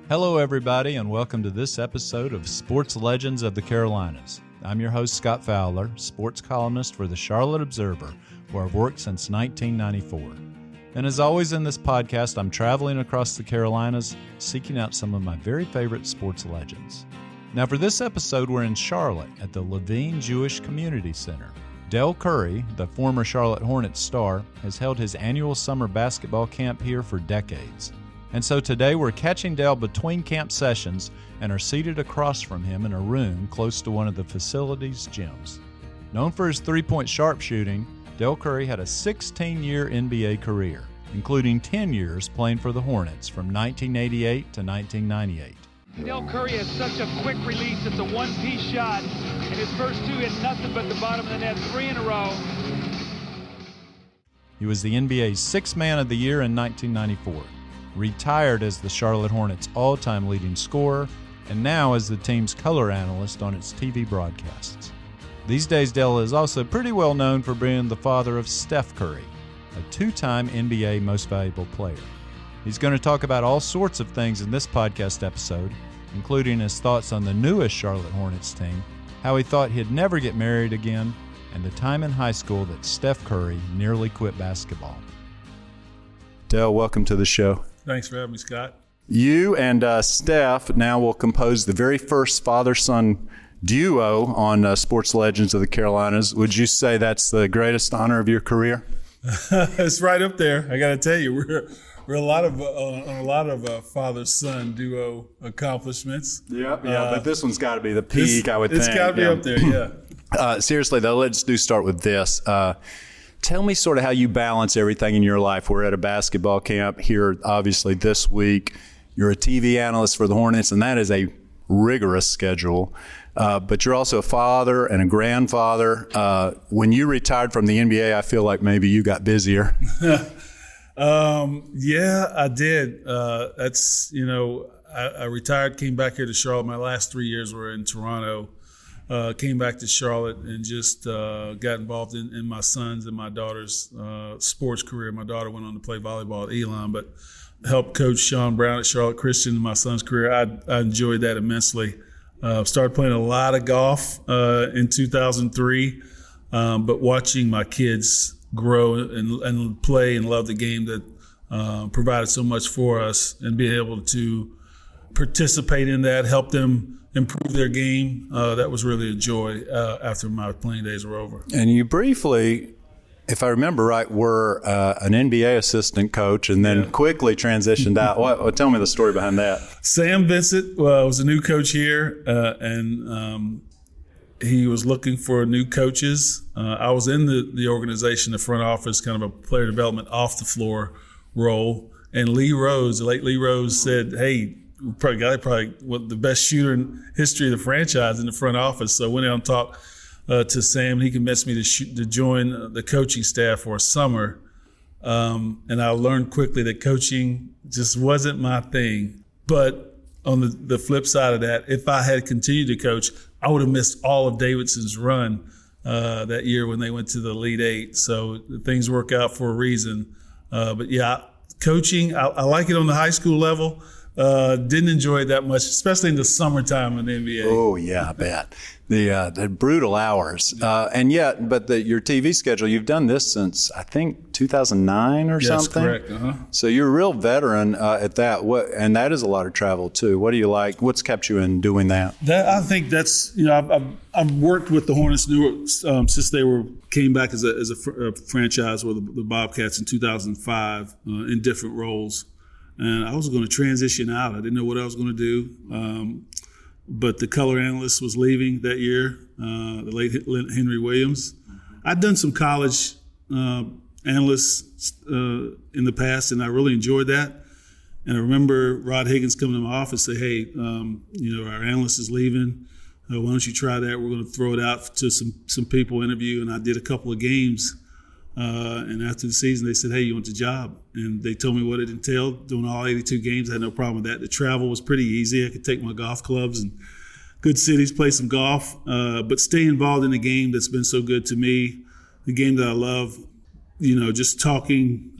Hello, everybody, and welcome to this episode of Sports Legends of the Carolinas. I'm your host, Scott Fowler, sports columnist for the Charlotte Observer, where I've worked since 1994. And as always in this podcast, I'm traveling across the Carolinas, seeking out some of my very favorite sports legends. Now, for this episode, we're in Charlotte at the Levine Jewish Community Center. Dell Curry, the former Charlotte Hornets star, has held his annual summer basketball camp here for decades. And so today we're catching Dell between camp sessions and are seated across from him in a room close to one of the facility's gyms. Known for his three-point sharpshooting, Dell Curry had a 16-year NBA career, including 10 years playing for the Hornets from 1988 to 1998. Dell Curry has such a quick release. It's a one-piece shot, and his first two hit nothing but the bottom of the net, 3 in a row. He was the NBA's Sixth Man of the Year in 1994. Retired as the Charlotte Hornets' all-time leading scorer, and now as the team's color analyst on its TV broadcasts. These days, Dell is also pretty well known for being the father of Steph Curry, a two-time NBA Most Valuable Player. He's going to talk about all sorts of things in this podcast episode, including his thoughts on the newest Charlotte Hornets team, how he thought he'd never get married again, and the time in high school that Steph Curry nearly quit basketball. Dell, welcome to the show. Thanks for having me, Scott. You and Steph now will compose the very first father-son duo on Sports Legends of the Carolinas. Would you say that's the greatest honor of your career? It's right up there. I got to tell you, we're a lot of father-son duo accomplishments. Yeah, but this one's got to be the peak, I would think. It's got to be up there, yeah. Seriously, though, let's start with this. Tell me sort of how you balance everything in your life. We're at a basketball camp here, obviously, this week. You're a TV analyst for the Hornets, and that is a rigorous schedule. But you're also a father and a grandfather. When you retired from the NBA, I feel like maybe you got busier. Yeah, I did. I retired, came back here to Charlotte. My last 3 years were in Toronto. Came back to Charlotte and just got involved in my son's and my daughter's sports career. My daughter went on to play volleyball at Elon, but helped coach Sean Brown at Charlotte Christian in my son's career. I enjoyed that immensely. Started playing a lot of golf in 2003, but watching my kids grow and play and love the game that provided so much for us, and being able to participate in that, help them improve their game. That was really a joy after my playing days were over. And you briefly, if I remember right, were an NBA assistant coach and then quickly transitioned out. Tell me the story behind that. Sam Vincent was a new coach here, and he was looking for new coaches. I was in the organization, the front office, kind of a player development off the floor role. And Lee Rose, the late Lee Rose, said, hey, probably the best shooter in history of the franchise in the front office. So I went out and talked to Sam, and he convinced me to join the coaching staff for a summer. And I learned quickly that coaching just wasn't my thing. But on the flip side of that, if I had continued to coach, I would have missed all of Davidson's run that year when they went to the Elite Eight. So things work out for a reason. But yeah, coaching, I like it on the high school level. Didn't enjoy it that much, especially in the summertime in the NBA. Oh, yeah, I bet. The brutal hours. And yet, but your TV schedule, you've done this since, I think, 2009 or something? That's correct. Uh-huh. So you're a real veteran at that. And that is a lot of travel, too. What do you like? What's kept you in doing that? I think that's, I've worked with the Hornets since they came back as a franchise with the Bobcats in 2005 in different roles. And I was going to transition out. I didn't know what I was going to do. But the color analyst was leaving that year, the late Henry Williams. I'd done some college analysts in the past, and I really enjoyed that. And I remember Rod Higgins coming to my office and say, hey, our analyst is leaving. Why don't you try that? We're going to throw it out to some people interview. And I did a couple of games. And after the season, they said, hey, you want the job? And they told me what it entailed. Doing all 82 games, I had no problem with that. The travel was pretty easy. I could take my golf clubs and good cities, play some golf. But stay involved in the game that's been so good to me, the game that I love. Just talking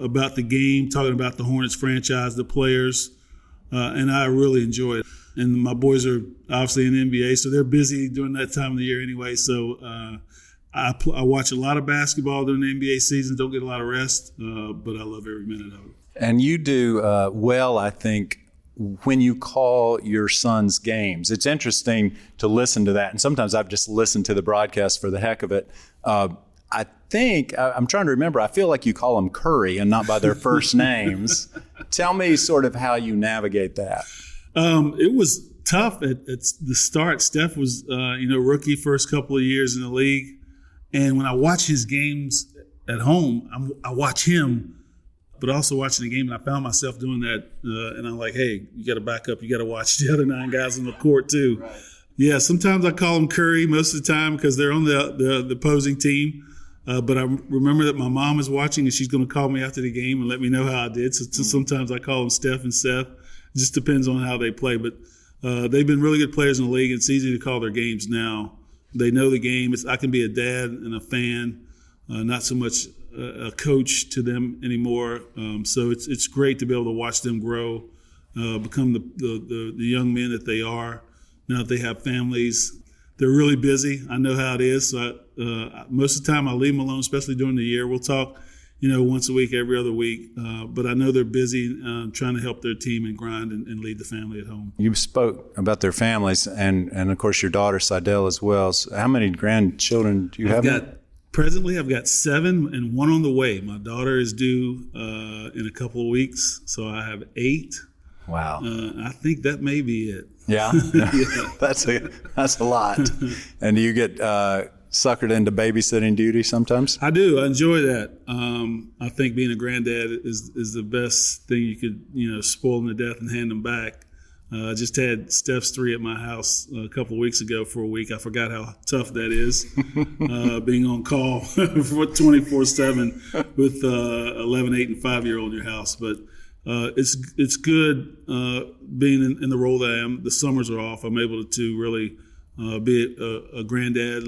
about the game, talking about the Hornets franchise, the players, and I really enjoy it. And my boys are obviously in the NBA, so they're busy during that time of the year anyway. So I watch a lot of basketball during the NBA season. Don't get a lot of rest, but I love every minute of it. And you do well, I think, when you call your son's games. It's interesting to listen to that. And sometimes I've just listened to the broadcast for the heck of it. I think, I'm trying to remember, I feel like you call them Curry and not by their first names. Tell me sort of how you navigate that. It was tough at the start. Steph was, rookie first couple of years in the league. And when I watch his games at home, I watch him, but also watching the game. And I found myself doing that. And I'm like, hey, you got to back up. You got to watch the other 9 guys on the court too. Right. Yeah, sometimes I call them Curry most of the time because they're on the opposing team. But I remember that my mom is watching and she's going to call me after the game and let me know how I did. So sometimes I call them Steph and Seth. It just depends on how they play. But they've been really good players in the league. It's easy to call their games now. They know the game. I can be a dad and a fan, not so much a coach to them anymore. So it's great to be able to watch them grow, become the young men that they are. Now that they have families, they're really busy. I know how it is. So most of the time I leave them alone, especially during the year. We'll talk, once a week, every other week. But I know they're busy trying to help their team and grind and lead the family at home. You spoke about their families and of course, your daughter, Seidel, as well. So how many grandchildren do you have? Presently, I've got 7 and 1 on the way. My daughter is due in a couple of weeks, so I have 8. Wow. I think that may be it. Yeah? Yeah. That's a lot. And do you get suckered into babysitting duty sometimes? I do. I enjoy that. I think being a granddad is the best thing you could, spoil them to death and hand them back. I just had Steph's 3 at my house a couple of weeks ago for a week. I forgot how tough that is, being on call for 24/7 with 11, 8, and 5-year-old in your house. But it's good being in the role that I am. The summers are off. I'm able to really be a granddad,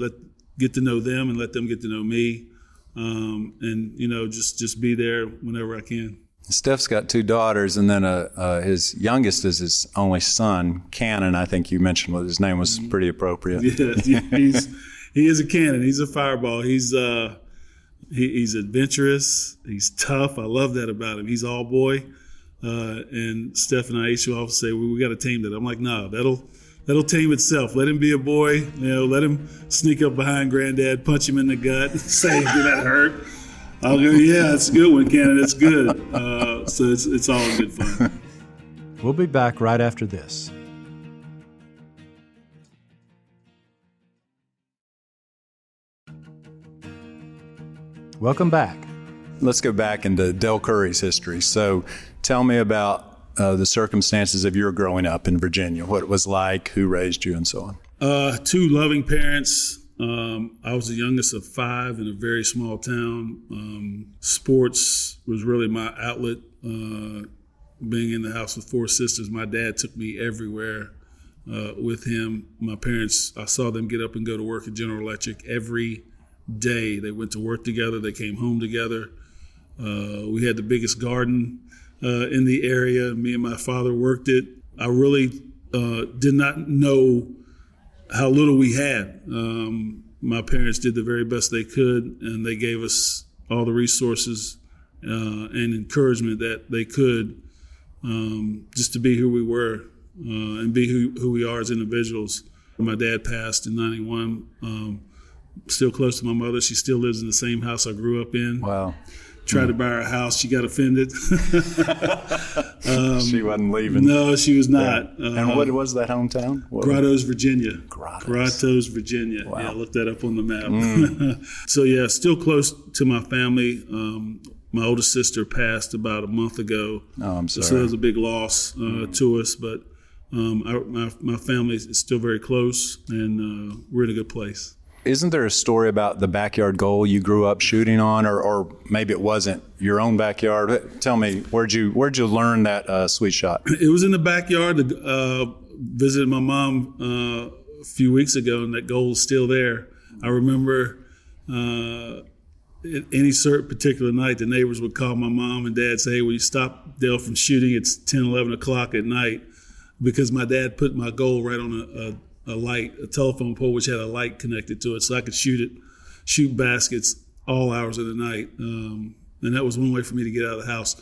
get to know them and let them get to know me, and just be there whenever I can. Steph's got 2 daughters, and then his youngest is his only son, Cannon. I think you mentioned what his name was pretty appropriate. Yeah, he is a cannon. He's a fireball. He's adventurous. He's tough. I love that about him. He's all boy. And Steph and I used to always say, we got to tame that. I'm like, no, that'll tame itself. Let him be a boy. Let him sneak up behind granddad, punch him in the gut, say, did that hurt? I'll go, yeah, it's a good one, Cannon. It's good. So it's all good fun. We'll be back right after this. Welcome back. Let's go back into Del Curry's history. So tell me about the circumstances of your growing up in Virginia, what it was like, who raised you, and so on. 2 loving parents. I was the youngest of 5 in a very small town. Sports was really my outlet. Being in the house with 4 sisters, my dad took me everywhere with him. My parents, I saw them get up and go to work at General Electric every day. They went to work together. They came home together. We had the biggest garden in the area. Me and my father worked it. I really did not know how little we had. My parents did the very best they could, and they gave us all the resources and encouragement that they could, just to be who we were and be who we are as individuals. My dad passed in 91. Still close to my mother. She still lives in the same house I grew up in. Wow. Tried to buy her a house. She got offended. She wasn't leaving. No, she was not. Yeah. And what was that hometown? Grottoes, Virginia. Grottoes, Virginia. Wow. Yeah, I looked that up on the map. So, yeah, still close to my family. My oldest sister passed about a month ago. Oh, I'm sorry. So that was a big loss to us. But my family is still very close, and we're in a good place. Isn't there a story about the backyard goal you grew up shooting on, or maybe it wasn't your own backyard? Tell me, where'd you learn that sweet shot? It was in the backyard. Visited my mom a few weeks ago, and that goal is still there. I remember at any certain particular night, the neighbors would call my mom and dad, say, hey, will you stop Dale from shooting? It's 10, 11 o'clock at night, because my dad put my goal right on a light, a telephone pole, which had a light connected to it, so I could shoot baskets all hours of the night. And that was one way for me to get out of the house.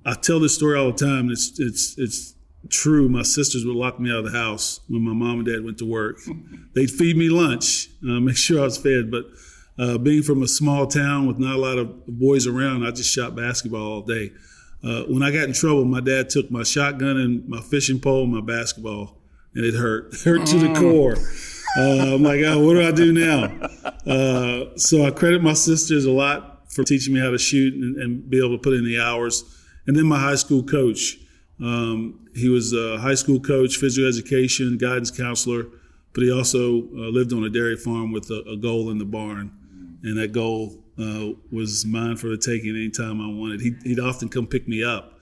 I tell this story all the time. It's true. My sisters would lock me out of the house when my mom and dad went to work. They'd feed me lunch, make sure I was fed. But being from a small town with not a lot of boys around, I just shot basketball all day. When I got in trouble, my dad took my shotgun and my fishing pole and my basketball, and it hurt to the core. I'm like, oh, what do I do now? So I credit my sisters a lot for teaching me how to shoot and be able to put in the hours. And then my high school coach. He was a high school coach, physical education, guidance counselor, but he also lived on a dairy farm with a goal in the barn. And that goal was mine for the taking any time I wanted. He'd often come pick me up,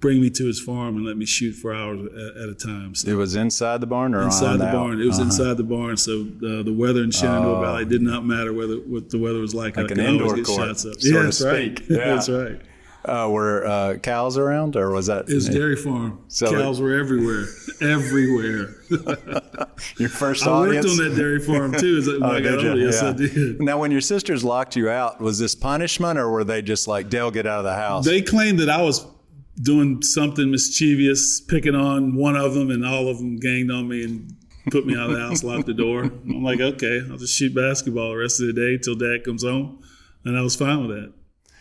bring me to his farm, and let me shoot for hours at a time. So it was inside the barn or inside on the out? barn. It was inside the barn, so the weather in Shenandoah Valley did not matter what the weather was like. Like I an could indoor always get court, shots up. so to That's right. speak. Yeah. That's right. Were cows around, or was that? It was a dairy farm. So cows were everywhere. Everywhere. Your first I audience? worked on that dairy farm too. When I got older. Yes, I did. Now, when your sisters locked you out, was this punishment, or were they just like, Dale, get out of the house? They claimed that I was doing something mischievous, picking on one of them, and all of them ganged on me and put me out of the house, locked the door. I'm like, okay, I'll just shoot basketball the rest of the day till Dad comes home, and I was fine with that.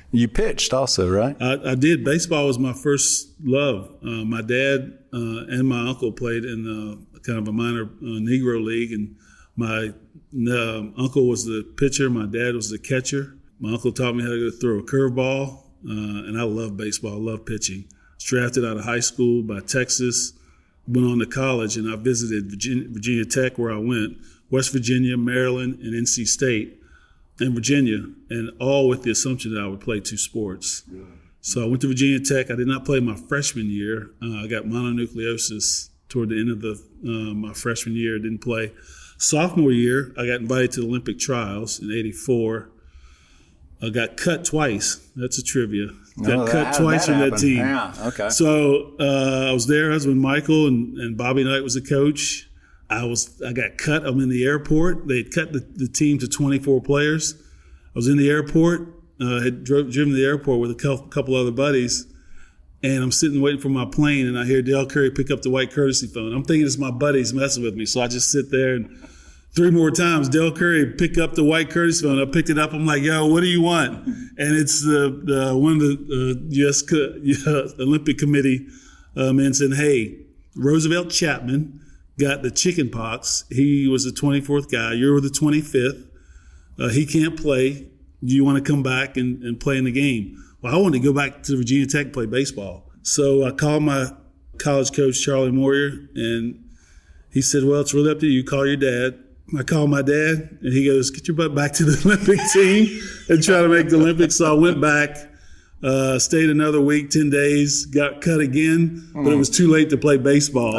You pitched also, right? I did. Baseball was my first love. My dad and my uncle played in kind of a minor Negro league, and my uncle was the pitcher. My dad was the catcher. My uncle taught me how to throw a curveball, and I love baseball. I love pitching. I was drafted out of high school by Texas, went on to college, and I visited Virginia Tech, where I went, West Virginia, Maryland, and NC State. In Virginia, and all with the assumption that I would play two sports. Yeah. So I went to Virginia Tech. I did not play my freshman year. I got mononucleosis toward the end of my freshman year. Didn't play. Sophomore year, I got invited to the Olympic trials in '84. I got cut twice. That's a trivia. Got cut twice from that team. Yeah, okay. So I was there. I was with Michael, and Bobby Knight was the coach. I got cut. I'm in the airport. They had cut the team to 24 players. I was in the airport. Had driven to the airport with a couple other buddies, and I'm sitting waiting for my plane, and I hear Dale Curry pick up the white courtesy phone. I'm thinking it's my buddies messing with me, so I just sit there, and 3 more times Dale Curry pick up the white courtesy phone. I picked it up. I'm like, yo, what do you want? And it's one of the U.S. Olympic Committee men saying, hey, Roosevelt Chapman got the chicken pox. He was the 24th guy. You're the 25th. He can't play. Do you want to come back and play in the game? Well, I wanted to go back to Virginia Tech and play baseball. So I called my college coach, Charlie Moyer, and he said, well, it's really up to you. Call your dad. I called my dad, and he goes, get your butt back to the Olympic team and try to make the Olympics. So I went back. Stayed another week, 10 days, got cut again, but it was too late to play baseball.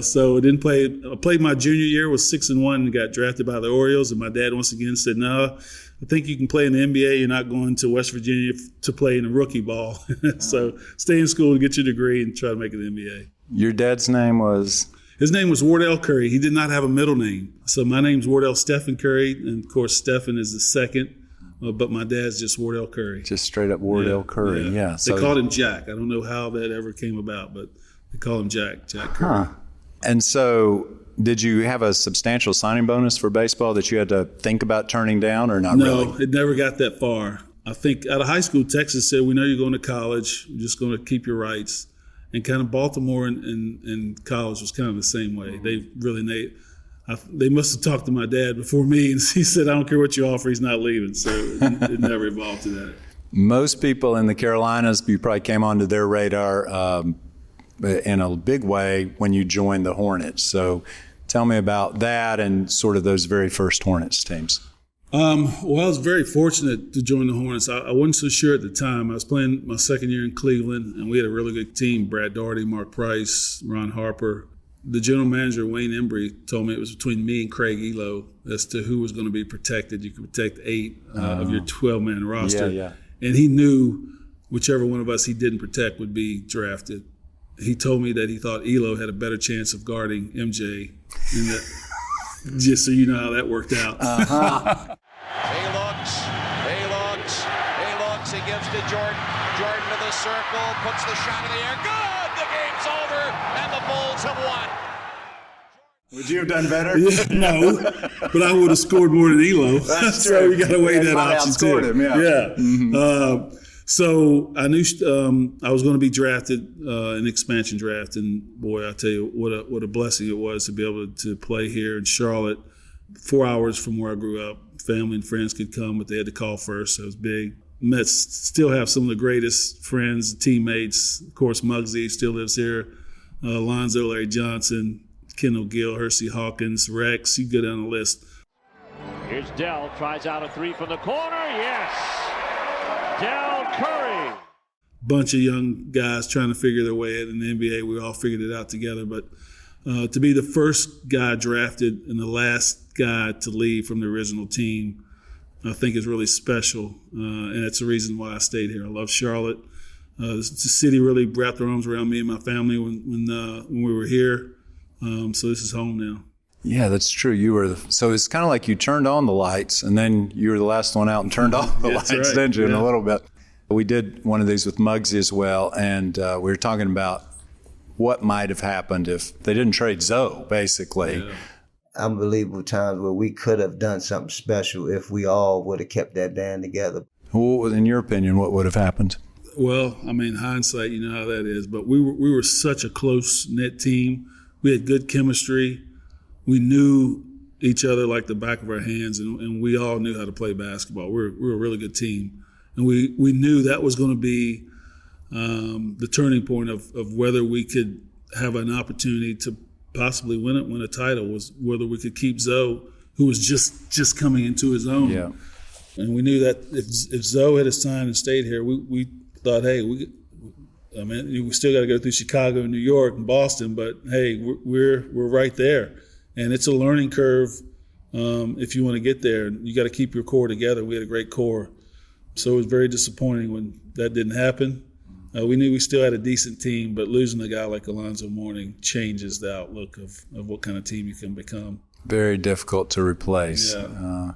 So I didn't play. I played my junior year, was 6-1, and got drafted by the Orioles. And my dad once again said, no, I think you can play in the NBA. You're not going to West Virginia to play in a rookie ball. So stay in school to get your degree and try to make it in the NBA. Your dad's name was? His name was Wardell Curry. He did not have a middle name. So my name's Wardell Stephen Curry, and of course Stephen is the second. But my dad's just Wardell Curry. Just straight up Wardell Curry, yeah. So, they called him Jack. I don't know how that ever came about, but they call him Jack Curry. Huh. And so did you have a substantial signing bonus for baseball that you had to think about turning down or not really? No, it never got that far. I think out of high school, Texas said, we know you're going to college. We're just going to keep your rights. And kind of Baltimore and college was kind of the same way. They must have talked to my dad before me, and he said, I don't care what you offer, he's not leaving. So it never evolved to that. Most people in the Carolinas, you probably came onto their radar in a big way when you joined the Hornets. So tell me about that and sort of those very first Hornets teams. Well, I was very fortunate to join the Hornets. I wasn't so sure at the time. I was playing my second year in Cleveland, and we had a really good team, Brad Daugherty, Mark Price, Ron Harper. the general manager, Wayne Embry, told me it was between me and Craig Elo as to who was going to be protected. You could protect 8 of your 12-man roster. Yeah. And he knew whichever one of us he didn't protect would be drafted. He told me that he thought Elo had a better chance of guarding MJ. And that, just so you know how that worked out. He looks, he gives to Jordan. Jordan to the circle, puts the shot in the air. Good! The game's over, and the Bulls have won. Would you have done better? No, but I would have scored more than Elo. That's So true. we got to weigh that option too. Him, yeah. Mm-hmm. So I knew I was going to be drafted in expansion draft, and boy, I tell you what a blessing it was to be able to play here in Charlotte, 4 hours from where I grew up. Family and friends could come, but they had to call first. So it was big. Still have some of the greatest friends, teammates. Of course, Muggsy still lives here. Lonzo, Larry Johnson, Kendall Gill, Hersey Hawkins, Rex. You go down the list. Here's Dell, tries out a 3 from the corner. Yes! Dell Curry. Bunch of young guys trying to figure their way in the NBA. We all figured it out together. But to be the first guy drafted and the last guy to leave from the original team, I think is really special. And it's the reason why I stayed here. I love Charlotte. The city really wrapped their arms around me and my family when we were here. So this is home now. Yeah, that's true. So it's kind of like you turned on the lights, and then you were the last one out and turned off the lights, right. didn't you, in Yeah. a little bit. We did one of these with Muggsy as well, and we were talking about what might have happened if they didn't trade Zoe, basically. Yeah. Unbelievable times where we could have done something special if we all would have kept that band together. Well, in your opinion, what would have happened? Well, I mean, hindsight, you know how that is. But we were such a close-knit team. We had good chemistry. We knew each other like the back of our hands, and we all knew how to play basketball. We were a really good team. And we knew that was going to be the turning point of whether we could have an opportunity to possibly win a title, was whether we could keep Zoe, who was just coming into his own. Yeah. And we knew that if Zoe had signed and stayed here, we thought, hey, we still got to go through Chicago and New York and Boston, but hey, we're right there. And it's a learning curve if you want to get there. You got to keep your core together. We had a great core. So it was very disappointing when that didn't happen. We knew we still had a decent team, but losing a guy like Alonzo Mourning changes the outlook of what kind of team you can become. Very difficult to replace. Yeah.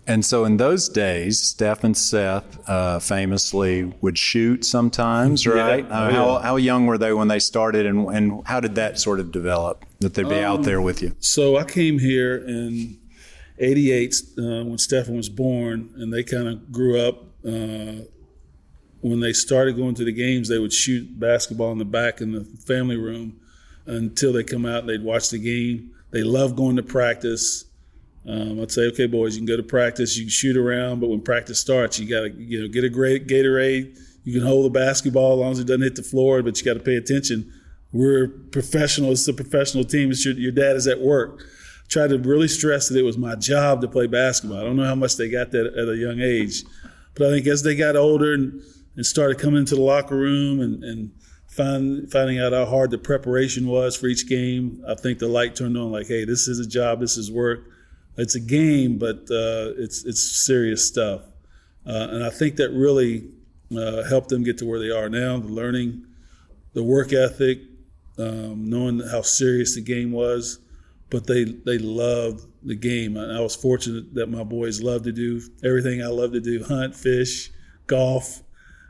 And so in those days, Steph and Seth famously would shoot sometimes, right? Yeah. How young were they when they started, and how did that sort of develop, that they'd be out there with you? So I came here in 88 when Stephen was born, and they kind of grew up. When they started going to the games, they would shoot basketball in the back in the family room until they come out and they'd watch the game. They loved going to practice. I'd say, okay, boys, you can go to practice, you can shoot around, but when practice starts, you got to get a great Gatorade. You can hold the basketball as long as it doesn't hit the floor, but you got to pay attention. We're professional. It's a professional team. Your dad is at work. I tried to really stress that it was my job to play basketball. I don't know how much they got that at a young age, but I think as they got older and started coming into the locker room and finding out how hard the preparation was for each game, I think the light turned on like, hey, this is a job, this is work. It's a game, but it's serious stuff. And I think that really helped them get to where they are now, the learning, the work ethic, knowing how serious the game was. But they loved the game. I was fortunate that my boys loved to do everything I love to do, hunt, fish, golf.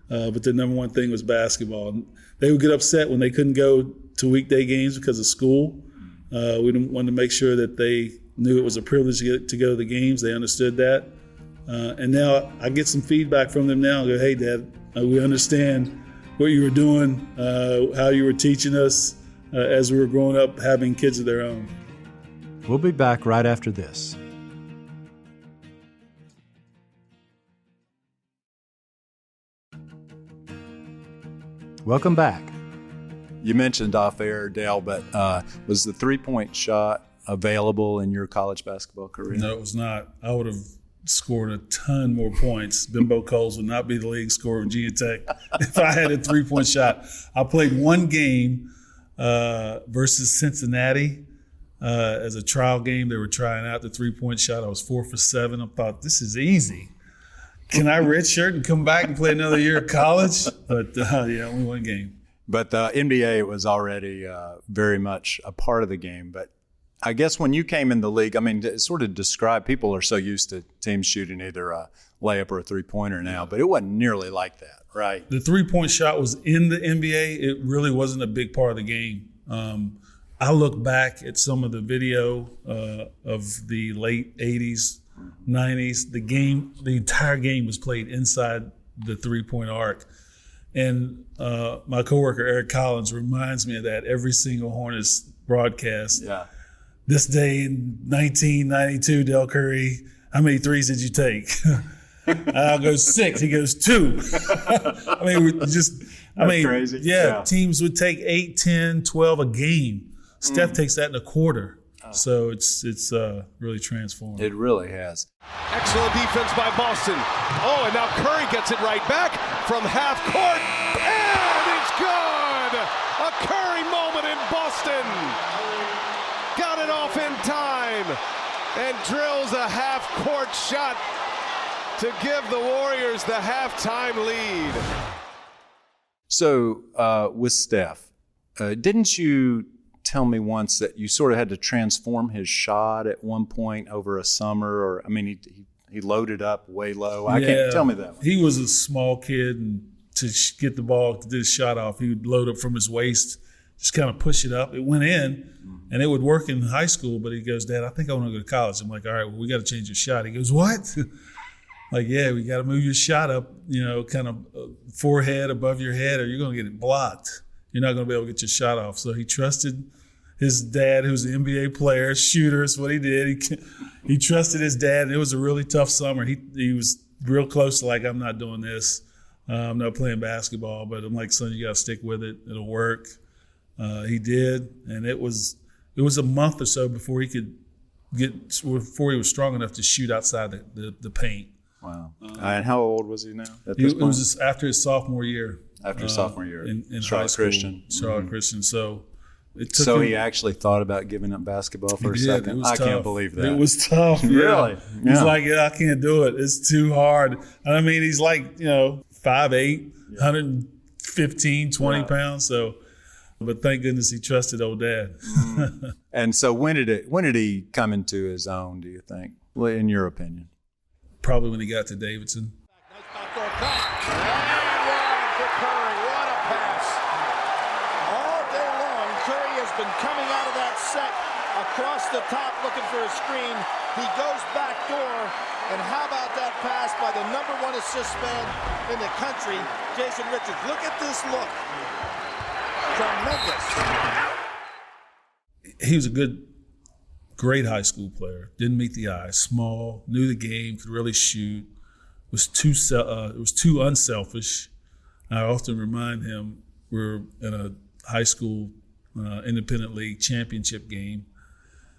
But the number one thing was basketball. They would get upset when they couldn't go to weekday games because of school. We wanted to make sure that they knew it was a privilege to go to the games. They understood that. And now I get some feedback from them now. I go, hey, Dad, we understand what you were doing, how you were teaching us as we were growing up, having kids of their own. We'll be back right after this. Welcome back. You mentioned off air, Dale, but was the three-point shot available in your college basketball career? No, it was not. I would have scored a ton more points. Bimbo Coles would not be the league scorer in Virginia Tech if I had a three-point shot. I played one game versus Cincinnati as a trial game. They were trying out the 3-point shot. I was 4 for 7. I thought, this is easy. Can I redshirt and come back and play another year of college? But, only one game. But the NBA was already very much a part of the game. But I guess when you came in the league, I mean, to sort of describe, people are so used to teams shooting either a layup or a three-pointer now, but it wasn't nearly like that, right? The 3-point shot was in the NBA. It really wasn't a big part of the game. I look back at some of the video of the late 80s, 90s. The entire game was played inside the 3-point arc. And my coworker, Eric Collins, reminds me of that every single Hornets broadcast. Yeah. This day in 1992, Del Curry, how many threes did you take? I'll go 6. He goes 2. I mean, crazy. Yeah, teams would take 8, 10, 12 a game. Steph takes that in a quarter. So it's really transformed. It really has. Excellent defense by Boston. Oh, and now Curry gets it right back from half court. And it's good! A Curry moment in Boston. Got it off in time and drills a half-court shot to give the Warriors the halftime lead. So with Steph, didn't you tell me once that you sort of had to transform his shot at one point over a summer? Or I mean, he loaded up way low. I can't tell me that one. He was a small kid, and to get the ball, to do his shot off, he would load up from his waist, just kind of push it up. It went in, and it would work in high school. But he goes, "Dad, I think I want to go to college." I'm like, "All right, well, we got to change your shot." He goes, "What?" Like, yeah, we got to move your shot up, kind of forehead above your head, or you're going to get it blocked. You're not going to be able to get your shot off. So he trusted his dad, who's an NBA player, shooter. Is what he did. He trusted his dad, and it was a really tough summer. He was real close to, like, I'm not doing this. I'm not playing basketball. But I'm like, son, you got to stick with it. It'll work. He did, and it was a month or so before he was strong enough to shoot outside the paint. Wow. And how old was he now at It this point? was after his sophomore year. After his sophomore year in Charlotte Christian. Charlotte Christian. So it took So him, he actually thought about giving up basketball for a second. I can't believe that. It was tough. Really? Yeah. He's like, I can't do it. It's too hard. And I mean, he's like, 5'8", 115, 20 pounds. So, but thank goodness he trusted old dad. And so when did he come into his own, do you think, in your opinion? Probably when he got to Davidson. Nice backdoor cut. And one for Curry. What a pass. All day long, Curry has been coming out of that set across the top looking for a screen. He goes back door. And how about that pass by the #1 assist man in the country, Jason Richards. Look at this look. Tremendous. He was a great high school player. Didn't meet the eye. Small, knew the game, could really shoot. Was too unselfish. I often remind him we're in a high school independent league championship game.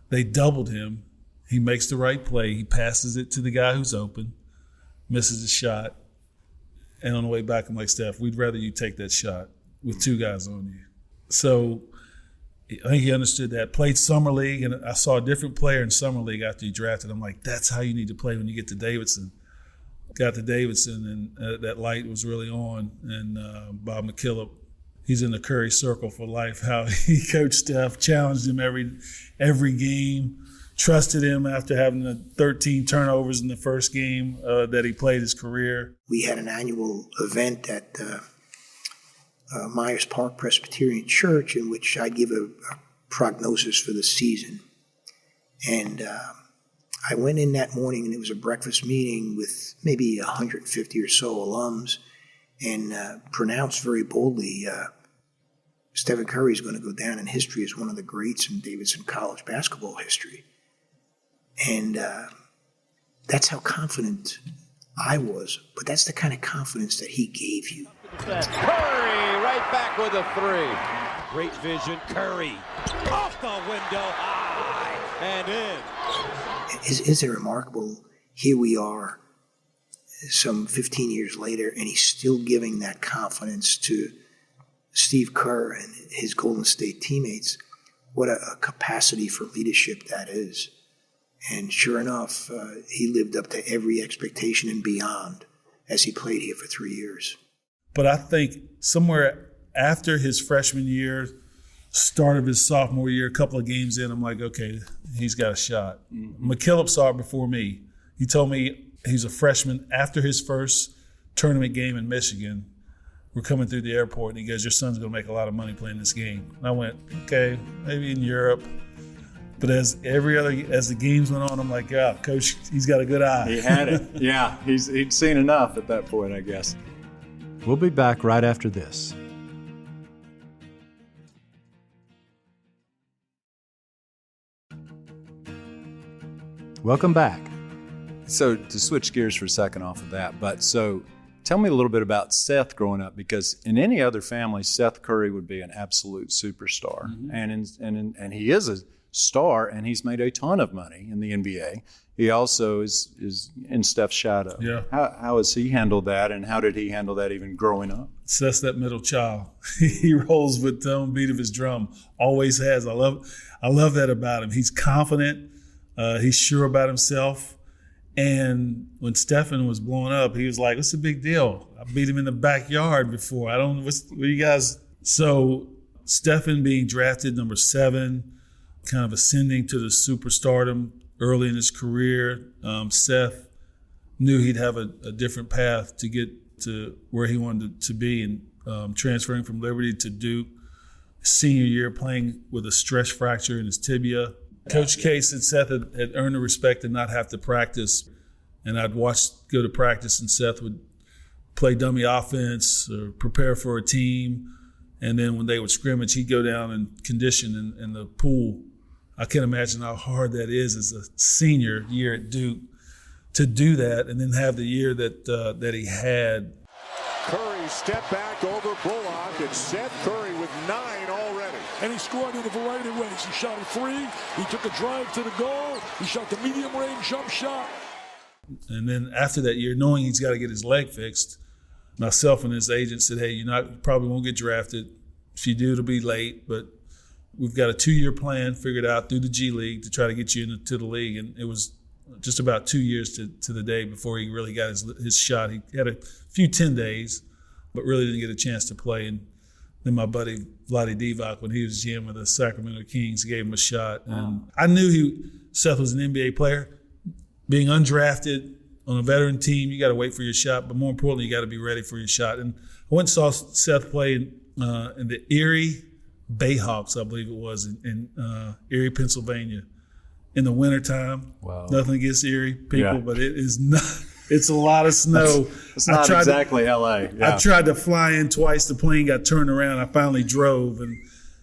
They doubled him. He makes the right play. He passes it to the guy who's open, misses a shot. And on the way back, I'm like, Steph, we'd rather you take that shot with 2 guys on you. So I think he understood that. Played summer league, and I saw a different player in summer league after he drafted. I'm like, that's how you need to play when you get to Davidson. Got to Davidson, and that light was really on. And Bob McKillop, he's in the Curry circle for life. How he coached Steph, challenged him every game, trusted him after having the 13 turnovers in the first game that he played his career. We had an annual event at Myers Park Presbyterian Church in which I'd give a prognosis for the season. And I went in that morning, and it was a breakfast meeting with maybe 150 or so alums, and pronounced very boldly, Stephen Curry is going to go down in history as one of the greats in Davidson College basketball history. And that's how confident I was, but that's the kind of confidence that he gave you. Curry right back with a 3. Great vision. Curry off the window, high and in. Isn't it remarkable? Here we are some 15 years later, and he's still giving that confidence to Steve Kerr and his Golden State teammates, what a capacity for leadership that is. And sure enough, he lived up to every expectation and beyond as he played here for 3 years. But I think somewhere after his freshman year, start of his sophomore year, a couple of games in, I'm like, okay, he's got a shot. Mm-hmm. McKillop saw it before me. He told me he's a freshman after his first tournament game in Michigan. We're coming through the airport, and he goes, your son's going to make a lot of money playing this game. And I went, okay, maybe in Europe. But as the games went on, I'm like, yeah, Coach, he's got a good eye. He had it. Yeah, he'd seen enough at that point, I guess. We'll be back right after this. Welcome back. So to switch gears for a second off of that, so tell me a little bit about Seth growing up, because in any other family, Seth Curry would be an absolute superstar, mm-hmm. and he is a star, and he's made a ton of money in the NBA. He also is in Steph's shadow. Yeah. How has he handled that, and how did he handle that even growing up? Seth's that middle child. He rolls with the own beat of his drum. Always has. I love that about him. He's confident. He's sure about himself. And when Stephen was blowing up, he was like, what's the big deal? I beat him in the backyard before. What you guys? So Stephen being drafted number 7, kind of ascending to the superstardom early in his career. Seth knew he'd have a different path to get to where he wanted to be, and transferring from Liberty to Duke. Senior year playing with a stress fracture in his tibia. Coach K said Seth had earned the respect to not have to practice, and I'd go to practice, and Seth would play dummy offense or prepare for a team, and then when they would scrimmage, he'd go down and condition in the pool. I can't imagine how hard that is as a senior year at Duke to do that, and then have the year that he had. Curry step back over Bullock, and Seth Curry with 9 already. And he scored in a variety of ways. He shot a 3, he took a drive to the goal, he shot the medium range jump shot. And then after that year, knowing he's got to get his leg fixed, myself and his agent said, hey, you probably won't get drafted. If you do, it'll be late, but we've got a 2-year plan figured out through the G League to try to get you into the league. And it was just about 2 years to the day before he really got his shot. He had a few 10 days, but really didn't get a chance to play. And then my buddy Vlade Divac, when he was GM of the Sacramento Kings, gave him a shot. And I knew Seth was an NBA player. Being undrafted on a veteran team, you got to wait for your shot, but more importantly, you got to be ready for your shot. And I went and saw Seth play in the Erie Bayhawks, I believe it was, in Erie, Pennsylvania, in the wintertime. Wow. Nothing against Erie people, but it is not. It's a lot of snow. It's not exactly LA. Yeah. I tried to fly in twice. The plane got turned around. I finally drove, and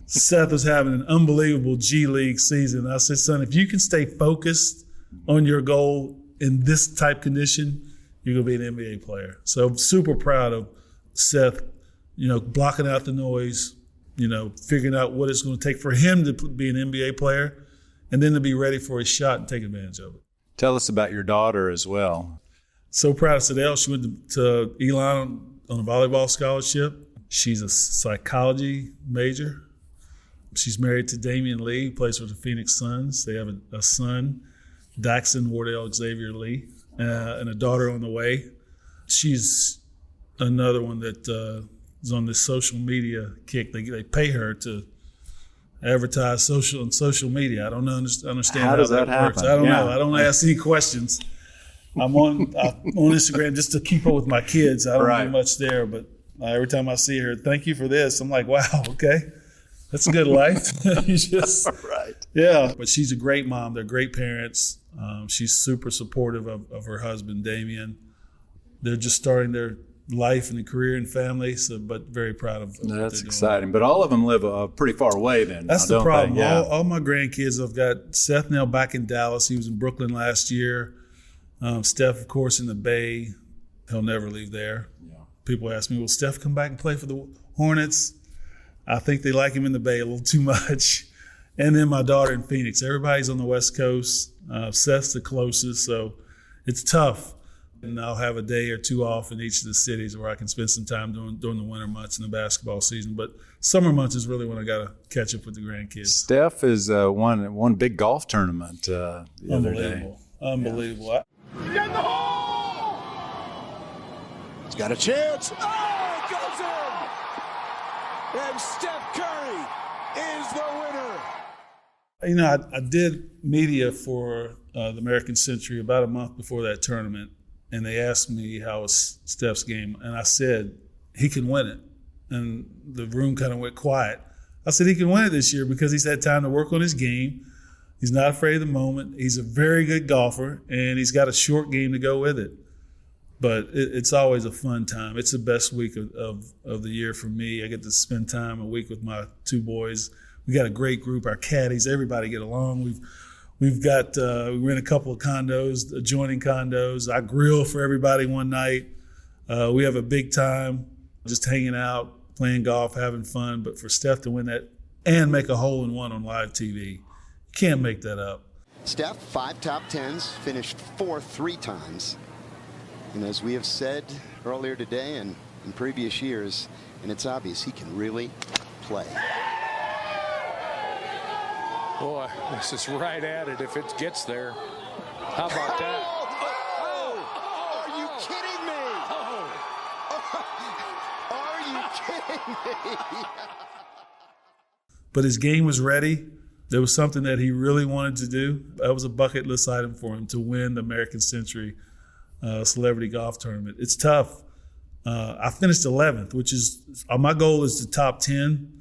Seth was having an unbelievable G League season. I said, son, if you can stay focused on your goal in this type condition, you're going to be an NBA player. So I'm super proud of Seth, blocking out the noise, figuring out what it's going to take for him to be an NBA player, and then to be ready for his shot and take advantage of it. Tell us about your daughter as well. So proud of Sadell. She went to Elon on a volleyball scholarship. She's a psychology major. She's married to Damian Lee, who plays for the Phoenix Suns. They have a son, Daxon Wardell Xavier Lee, and a daughter on the way. She's another one that is on this social media kick. They pay her to advertise on social media. I don't understand how does that works. happen? I don't know. I don't ask any questions. I'm on Instagram just to keep up with my kids. I don't do much there, but every time I see her, thank you for this, I'm like, wow, okay. That's a good life. Yeah. But she's a great mom. They're great parents. She's super supportive of her husband, Damien. They're just starting their life and a career and family, but very proud of what That's they're exciting. doing. But all of them live pretty far away then. That's now, the problem. Yeah. All my grandkids, I've got Seth now back in Dallas. He was in Brooklyn last year. Steph, of course, in the Bay. He'll never leave there. Yeah. People ask me, will Steph come back and play for the Hornets? I think they like him in the Bay a little too much. And then my daughter in Phoenix. Everybody's on the West Coast. Seth's the closest, so it's tough. And I'll have a day or two off in each of the cities where I can spend some time during the winter months in the basketball season. But summer months is really when I got to catch up with the grandkids. Steph is won big golf tournament the other day. Unbelievable. Get in the hole! He's got a chance. Oh, it goes in! And Steph Curry is the winner. You know, I did media for the American Century about a month before that tournament, and they asked me how was Steph's game, and I said he can win it. And the room kind of went quiet. I said he can win it this year because he's had time to work on his game. He's not afraid of the moment. He's a very good golfer, and he's got a short game to go with it. But it's always a fun time. It's the best week of the year for me. I get to spend time a week with my two boys. We got a great group. Our caddies, everybody get along. We've got we rent a couple of condos, adjoining condos. I grill for everybody one night. We have a big time, just hanging out, playing golf, having fun. But for Steph to win that and make a hole-in-one on live TV, you can't make that up. Steph, 5 top 10s, finished 4th 3 times. And as we have said earlier today and in previous years, and it's obvious he can really play. Boy, this is right at it if it gets there. How about that? Are you kidding me? Are you kidding me? But his game was ready. There was something that he really wanted to do. That was a bucket list item for him to win the American Century Celebrity Golf Tournament. It's tough. I finished 11th, which is my goal is the top 10.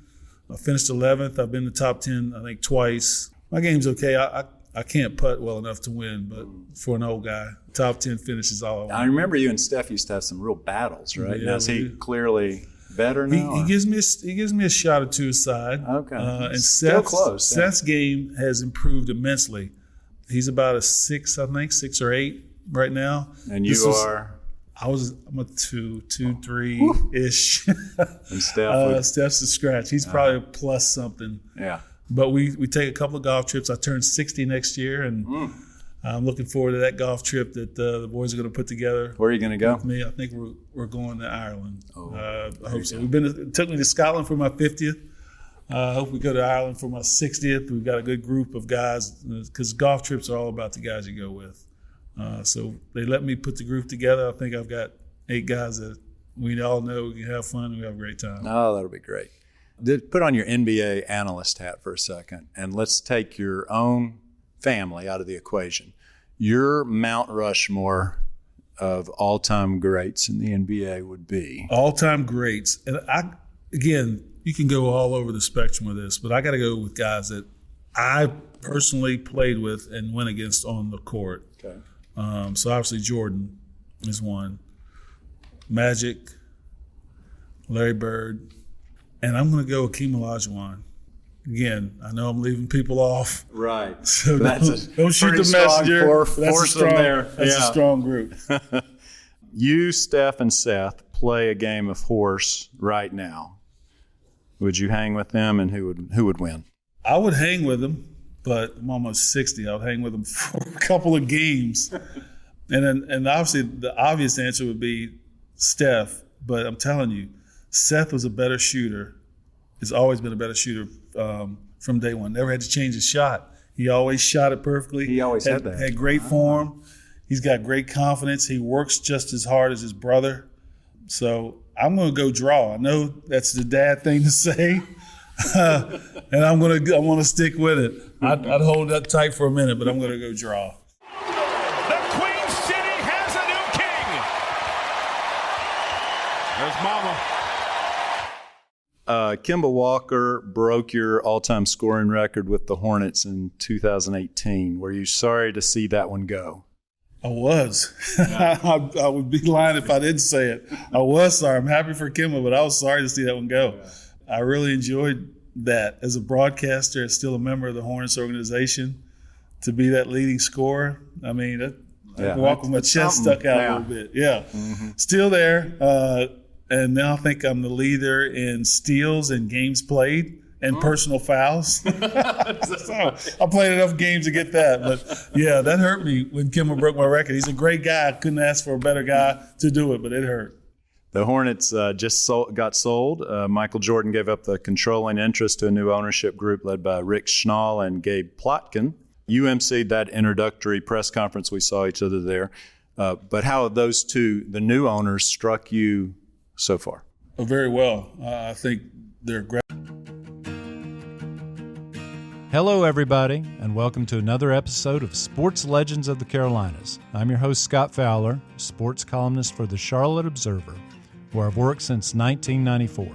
I finished 11th. I've been in the top 10, I think, twice. My game's okay. I can't putt well enough to win, but for an old guy, top 10 finish is all I want. I remember you and Steph used to have some real battles, right? Yeah, now, is he clearly better now? He gives me a shot or two aside. Okay. And Still close. Seth's game has improved immensely. He's about a 6, I think, 6 or 8 right now. And you are? I'm a 2, 3-ish. And Steph? Steph's a scratch. He's probably a plus something. Yeah. But we take a couple of golf trips. I turn 60 next year, and I'm looking forward to that golf trip that the boys are going to put together. Where are you going to go? With me, I think we're going to Ireland. I hope so. It took me to Scotland for my 50th. I hope we go to Ireland for my 60th. We've got a good group of guys because golf trips are all about the guys you go with. So they let me put the group together. I think I've got 8 guys that we all know we can have fun and we have a great time. Oh, that'll be great. Put on your NBA analyst hat for a second, and let's take your own family out of the equation. Your Mount Rushmore of all-time greats in the NBA would be? All-time greats. And again, you can go all over the spectrum with this, but I got to go with guys that I personally played with and went against on the court. Okay. So obviously Jordan is one. Magic, Larry Bird, and I'm going to go with Hakeem Olajuwon. Again, I know I'm leaving people off. Right. So don't shoot the messenger. That's a strong group. You, Steph, and Seth play a game of horse right now. Would you hang with them, and who would win? I would hang with them, but I'm almost 60. I would hang with them for a couple of games. And obviously the obvious answer would be Steph, but I'm telling you, Seth was a better shooter. Has always been a better shooter from day one. Never had to change his shot. He always shot it perfectly. He always had that. Had great form. He's got great confidence. He works just as hard as his brother. So I'm going to go draw. I know that's the dad thing to say, and I'm going to stick with it. I'd hold that tight for a minute, but I'm going to go draw. The Queen City has a new king. There's Mama. Kemba Walker broke your all-time scoring record with the Hornets in 2018. Were you sorry to see that one go? I was. I would be lying if I didn't say it. I was sorry. I'm happy for Kemba, but I was sorry to see that one go. I really enjoyed that. As a broadcaster, as still a member of the Hornets organization, to be that leading scorer, I mean, I walk with my chest stuck out a little bit. Yeah. Mm-hmm. Still there. And now I think I'm the leader in steals and games played and personal fouls. So I played enough games to get that. But, yeah, that hurt me when Kimmel broke my record. He's a great guy. I couldn't ask for a better guy to do it, but it hurt. The Hornets got sold. Michael Jordan gave up the controlling interest to a new ownership group led by Rick Schnall and Gabe Plotkin. You emceed that introductory press conference. We saw each other there. But how have those two, the new owners, struck you so far? Very well. I think they're great. Hello, everybody, and welcome to another episode of Sports Legends of the Carolinas. I'm your host, Scott Fowler, sports columnist for the Charlotte Observer, where I've worked since 1994.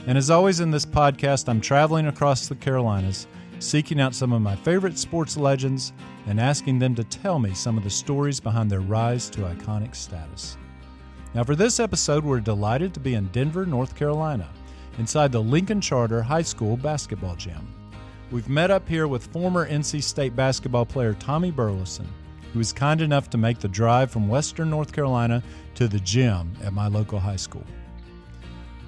And as always in this podcast, I'm traveling across the Carolinas, seeking out some of my favorite sports legends and asking them to tell me some of the stories behind their rise to iconic status. Now, for this episode, we're delighted to be in Denver, North Carolina, inside the Lincoln Charter High School basketball gym. We've met up here with former NC State basketball player Tommy Burleson, who was kind enough to make the drive from Western North Carolina to the gym at my local high school.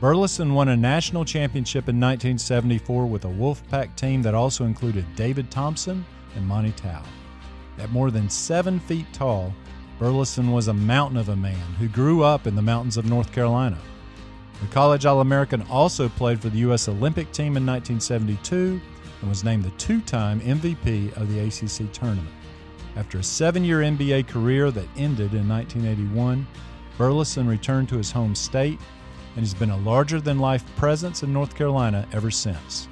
Burleson won a national championship in 1974 with a Wolfpack team that also included David Thompson and Monty Tao. At more than 7 feet tall, Burleson was a mountain of a man who grew up in the mountains of North Carolina. The college All-American also played for the U.S. Olympic team in 1972 and was named the 2-time MVP of the ACC tournament. After a 7-year NBA career that ended in 1981, Burleson returned to his home state and has been a larger-than-life presence in North Carolina ever since.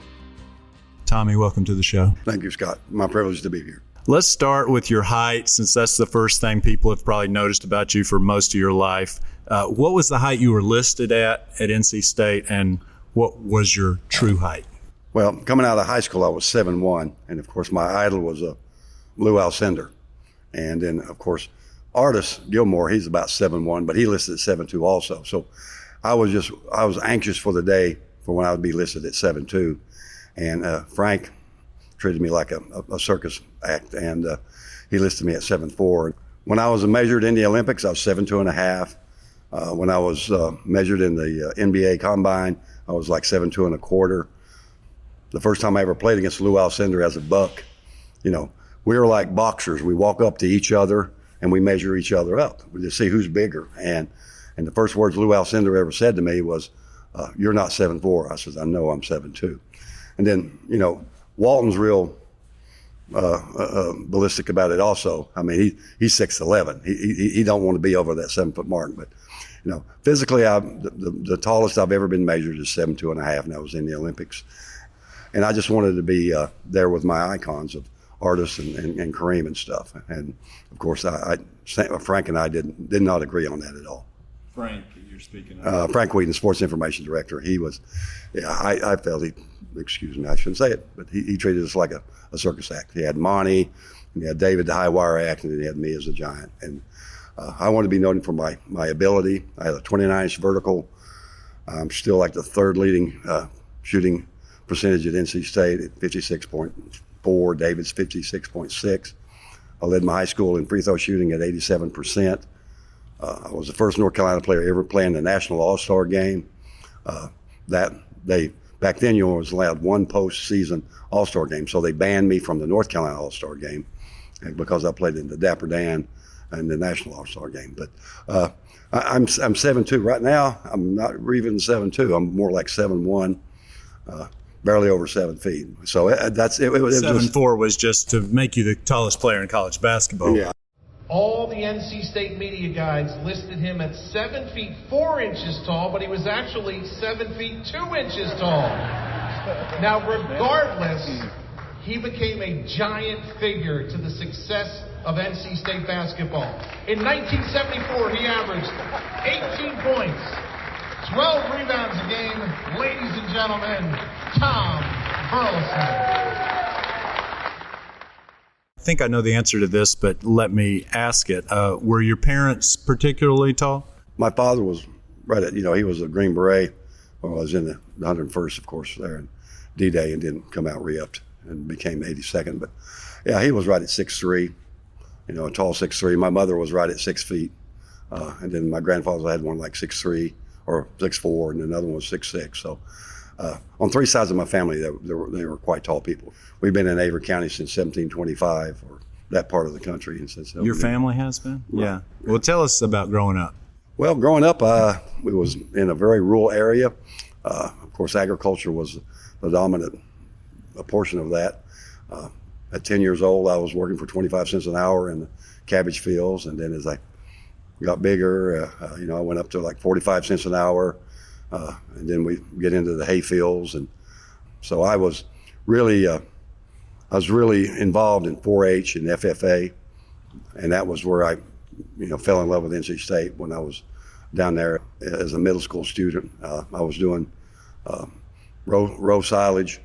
Tommy, welcome to the show. Thank you, Scott. My privilege to be here. Let's start with your height, since that's the first thing people have probably noticed about you for most of your life. What was the height you were listed at NC State, and what was your true height? Well, coming out of high school, I was 7'1", and of course, my idol was Lou Alcindor. And then, of course, Artis Gilmore, he's about 7'1", but he listed at 7'2" also. So I was anxious for the day for when I would be listed at 7'2", and Frank treated me like a circus act, and he listed me at 7'4". When I was measured in the Olympics, I was 7'2½". When I was measured in the NBA Combine, I was like 7'2¼ The first time I ever played against Lou Alcindor as a buck, we were like boxers. We walk up to each other and we measure each other up. We just see who's bigger. And the first words Lou Alcindor ever said to me was, "You're not 7'4". I said, "I know I'm 7'2". And then, Walton's real ballistic about it also. I mean, he's 6'11". He don't want to be over that 7 foot mark. But, physically, the tallest I've ever been measured is 7'2½", and I was in the Olympics. And I just wanted to be there with my icons of Artis and Kareem and stuff. And of course, Frank and I did not agree on that at all. Frank, you're speaking of. Frank Wheaton, sports information director. He was, I felt excuse me, I shouldn't say it, but he treated us like a circus act. He had Monty, and he had David the high wire act, and then he had me as a giant. And I wanted to be known for my ability. I had a 29-inch vertical. I'm still like the third leading shooting percentage at NC State at 56.4. David's 56.6. I led my high school in free throw shooting at 87%. I was the first North Carolina player ever playing the National All-Star game. Back then, you was allowed one postseason All-Star game, so they banned me from the North Carolina All-Star game because I played in the Dapper Dan and the National All-Star game. But I'm 7'2". Right now, I'm not even 7'2". I'm more like 7'1". Barely over 7 feet. So that's it. 7'4" was just to make you the tallest player in college basketball. Yeah. All the NC State media guides listed him at 7 feet 4 inches tall, but he was actually 7 feet 2 inches tall. Now, regardless, he became a giant figure to the success of NC State basketball. In 1974, he averaged 18 points, 12 rebounds a game. Ladies and gentlemen, Tom Burleson. I think I know the answer to this, but let me ask it. Were your parents particularly tall? My father was right at, he was a Green Beret. Well, I was in the 101st, of course, there in D-Day, and didn't come out re-upped and became 82nd. But, yeah, he was right at 6'3", a tall 6'3". My mother was right at 6 feet. And then my grandfather had one like 6'3" or 6'4", and another one was 6'6". So On three sides of my family, they were quite tall people. We've been in Avery County since 1725, or that part of the country. And since your family has been? Right. Yeah. Well, tell us about growing up. Well, growing up, we was in a very rural area. Of course, agriculture was the dominant portion of that. At 10 years old, I was working for 25 cents an hour in the cabbage fields, and then as I got bigger, I went up to like 45 cents an hour, and then we get into the hay fields, and so I was really involved in 4-H and FFA, and that was where I, fell in love with NC State when I was down there as a middle school student. I was doing row silage,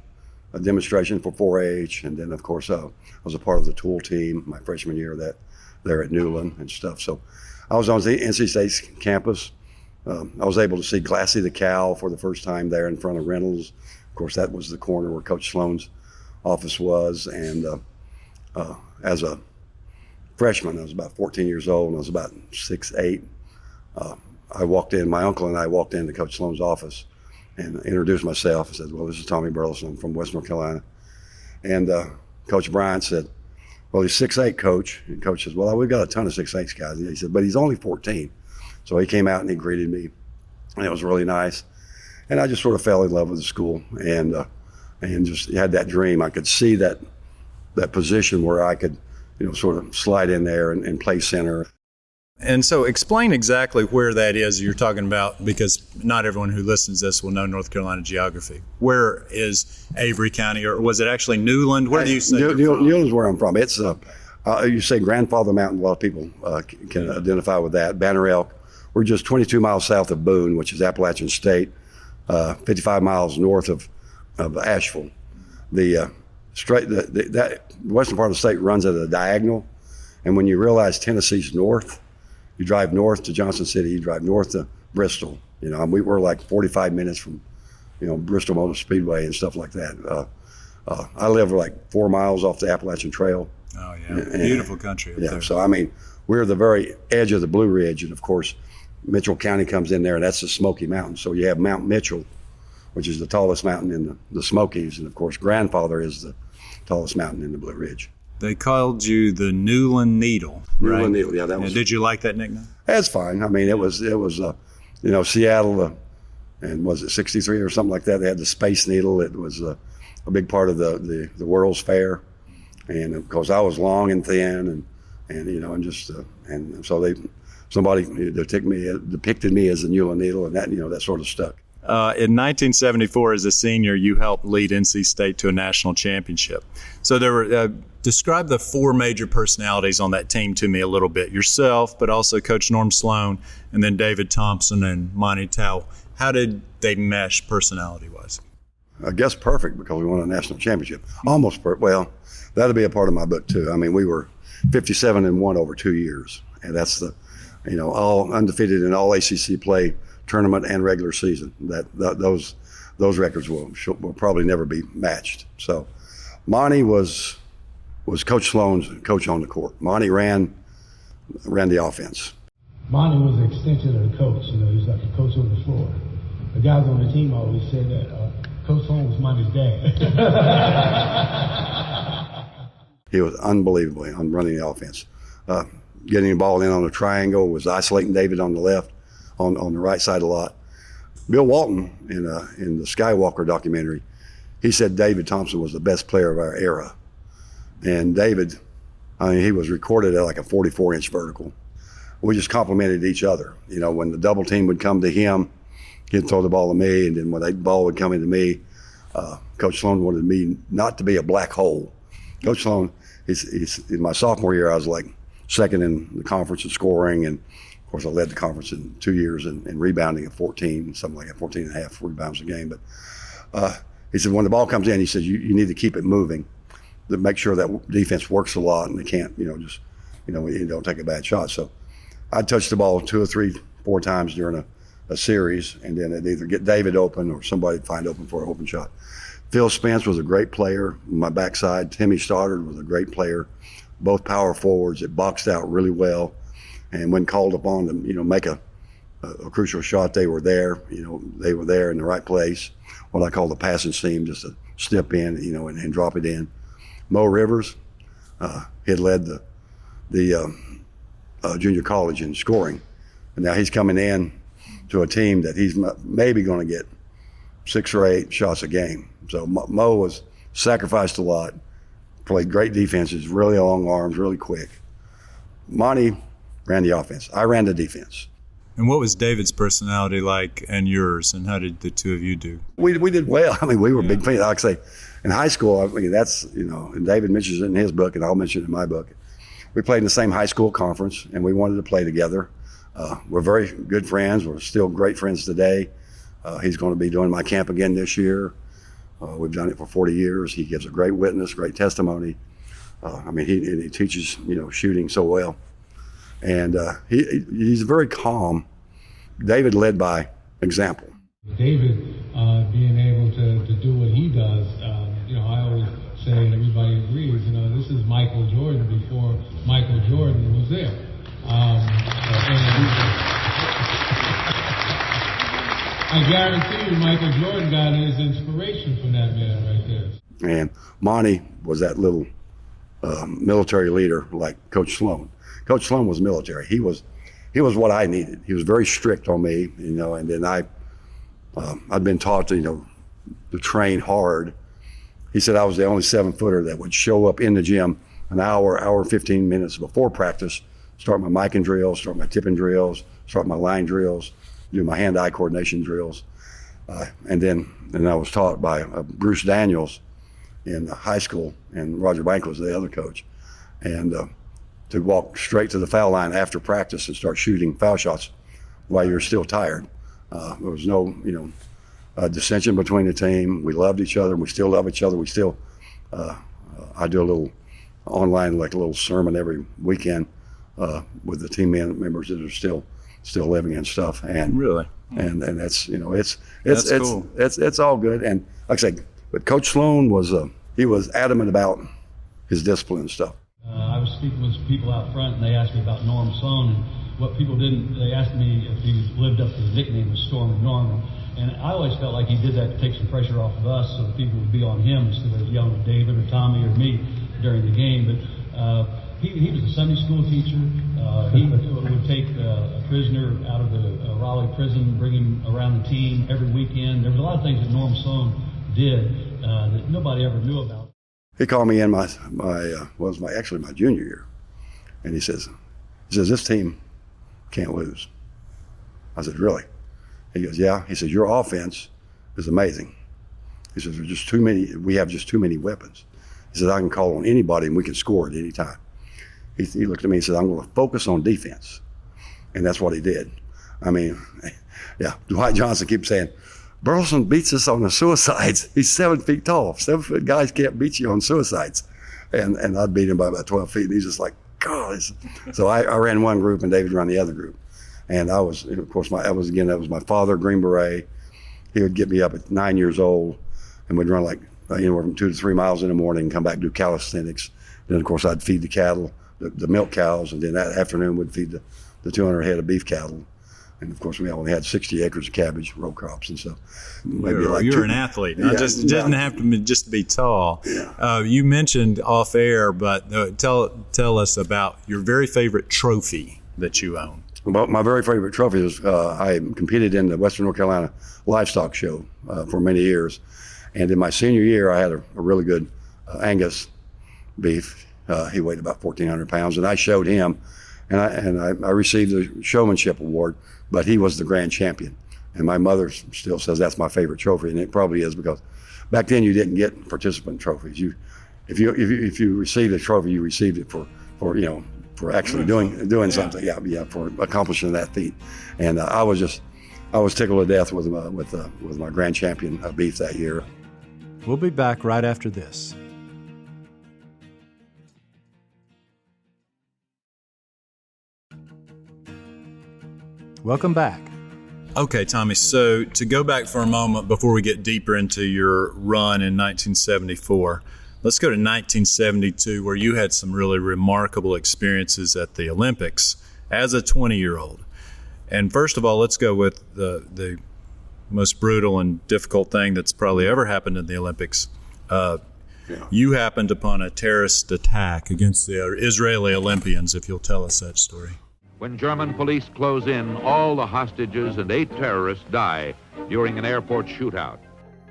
a demonstration for 4-H, and then of course I was a part of the tool team my freshman year there at Newland and stuff. So I was on the NC State's campus. I was able to see Glassy the cow for the first time there in front of Reynolds. Of course, that was the corner where Coach Sloan's office was. And as a freshman, I was about 14 years old, and I was about 6'8". I walked in, my uncle and I walked into Coach Sloan's office and introduced myself. I said, well, this is Tommy Burleson. I'm from West North Carolina. And Coach Bryant said, well, he's 6'8", Coach. And Coach says, well, we've got a ton of 6'8" guys. And he said, but he's only 14. So he came out and he greeted me, and it was really nice. And I just sort of fell in love with the school and just had that dream. I could see that position where I could, sort of slide in there and play center. And so explain exactly where that is you're talking about, because not everyone who listens to this will know North Carolina geography. Where is Avery County, or was it actually Newland? Where do you say Newland's where I'm from. It's, you say Grandfather Mountain, a lot of people can identify with that. Banner Elk. We're just 22 miles south of Boone, which is Appalachian State, 55 miles north of Asheville. The that western part of the state runs at a diagonal, and when you realize Tennessee's north, you drive north to Johnson City, you drive north to Bristol. We were like 45 minutes from, Bristol Motor Speedway and stuff like that. I live like 4 miles off the Appalachian Trail. Oh yeah, beautiful country up there. So we're the very edge of the Blue Ridge, and of course, Mitchell County comes in there, and that's the Smoky Mountains. So you have Mount Mitchell, which is the tallest mountain in the Smokies, and of course, Grandfather is the tallest mountain in the Blue Ridge. They called you the Newland Needle, right? Newland Needle, yeah. That was. Did you like that nickname? That's fine. It was Seattle, and was it 63 or something like that? They had the Space Needle. It was a big part of the World's Fair, and of course I was long and thin, and so somebody depicted me as a Newland Needle, and that sort of stuck. In 1974, as a senior, you helped lead NC State to a national championship. So there were describe the four major personalities on that team to me a little bit. Yourself, but also Coach Norm Sloan, and then David Thompson and Monty Towell. How did they mesh personality-wise? I guess perfect, because we won a national championship. Almost perfect. Well, that'll be a part of my book too. We were 57-1 over 2 years, and that's the, all undefeated in all ACC play, tournament and regular season. Those records will probably never be matched. So, Monty was Coach Sloan's coach on the court. Monty ran the offense. Monty was an extension of the coach. He was like the coach on the floor. The guys on the team always said that Coach Sloan was Monty's dad. He was unbelievable on running the offense. Getting the ball in on a triangle, was isolating David on the left, on the right side a lot. Bill Walton, in the Skywalker documentary, he said David Thompson was the best player of our era. And David, he was recorded at like a 44-inch vertical. We just complimented each other. When the double team would come to him, he'd throw the ball to me, and then when the ball would come into me, Coach Sloan wanted me not to be a black hole. Coach Sloan, he's in my sophomore year, I was like second in the conference in scoring, and of course I led the conference in 2 years in rebounding at 14, something like that, 14 and a half rebounds a game. But he said, when the ball comes in, he says, you need to keep it moving, to make sure that defense works a lot, and they can't, you don't take a bad shot. So I'd touch the ball 2 or 3, 4 times during a series, and then it'd either get David open or somebody'd find open for an open shot. Phil Spence was a great player on my backside. Timmy Stoddard was a great player. Both power forwards that boxed out really well, and when called upon to make a a crucial shot, they wwere there. They were there in the right place. What I call the passing seam, just to step in, and drop it in. Mo Rivers, he had led the junior college in scoring, and now he's coming in to a team that he's maybe going to get 6 or 8 shots a game. So Mo was sacrificed a lot, played great defenses, really long arms, really quick. Monty ran the offense. I ran the defense. And what was David's personality like and yours, and how did the two of you do? We did well. I mean, we were big fans. Like I say, in high school, that's, and David mentions it in his book, and I'll mention it in my book. We played in the same high school conference, and we wanted to play together. We're very good friends. We're still great friends today. He's going to be doing my camp again this year. We've done it for 40 years. He gives a great witness, great testimony. He teaches, shooting so well. And he's very calm. David led by example. David being able to do what he does, I always say, and everybody agrees, this is Michael Jordan before Michael Jordan was there. I guarantee you Michael Jordan got his inspiration from that man right there. And Monty was that little military leader like Coach Sloan. Coach Sloan was military. He was what I needed. He was very strict on me, and then I'd been taught to train hard. He said I was the only 7-footer that would show up in the gym an hour, 15 minutes before practice, start my micing drills, start my tipping drills, start my line drills, do my hand-eye coordination drills. And I was taught by Bruce Daniels in high school, and Roger Bank was the other coach. And to walk straight to the foul line after practice and start shooting foul shots while you're still tired. There was no, dissension between the team. We loved each other. We still love each other. We still, I do a little online, like a little sermon every weekend with the team members that are still living and stuff. And really, and that's that's cool. It's all good. And like I say, but Coach Sloan he was adamant about his discipline and stuff. I was speaking with people out front, and they asked me about Norm Sloan, and what people didn't. They asked me if he lived up to the nickname of Storm and Norman. And I always felt like he did that to take some pressure off of us, so that people would be on him instead of yelling at David or Tommy or me during the game. But he was a Sunday school teacher. He would take a prisoner out of the Raleigh prison, bring him around the team every weekend. There was a lot of things that Norm Sloan did that nobody ever knew about. He called me in my junior year, and he says, this team can't lose. I said, really? He goes, yeah. He says, your offense is amazing. He says, we have just too many weapons. He says, I can call on anybody and we can score at any time. He looked at me and said, I'm going to focus on defense. And that's what he did. Dwight Johnson keeps saying, Burleson beats us on the suicides. He's 7 feet tall. 7-foot guys can't beat you on suicides. And I'd beat him by about 12 feet. And he's just like, God. So I ran one group and David ran the other group. And I was, of course, that was my father, Green Beret. He would get me up at 9 years old, and we'd run like anywhere from 2 to 3 miles in the morning and come back and do calisthenics. Then, of course, I'd feed the cattle, the milk cows, and then that afternoon we'd feed the 200 head of beef cattle. And of course, we only had 60 acres of cabbage, row crops and stuff. You're an athlete. It doesn't have to be just to be tall. Yeah. You mentioned off air, but tell us about your very favorite trophy that you own. Well, my very favorite trophy is I competed in the Western North Carolina Livestock Show for many years. And in my senior year, I had a really good Angus beef. He weighed about 1,400 pounds, and I showed him, and I received the showmanship award, but he was the grand champion. And my mother still says that's my favorite trophy, and it probably is because back then you didn't get participant trophies. If you received a trophy, you received it for actually doing something. Yeah, for accomplishing that feat. And I was tickled to death with my grand champion beef that year. We'll be back right after this. Welcome back. Okay, Tommy, so to go back for a moment before we get deeper into your run in 1974, let's go to 1972, where you had some really remarkable experiences at the Olympics as a 20-year-old. And first of all, let's go with the most brutal and difficult thing that's probably ever happened in the Olympics. You happened upon a terrorist attack against the Israeli Olympians, if you'll tell us that story. When German police close in, all the hostages and 8 terrorists die during an airport shootout.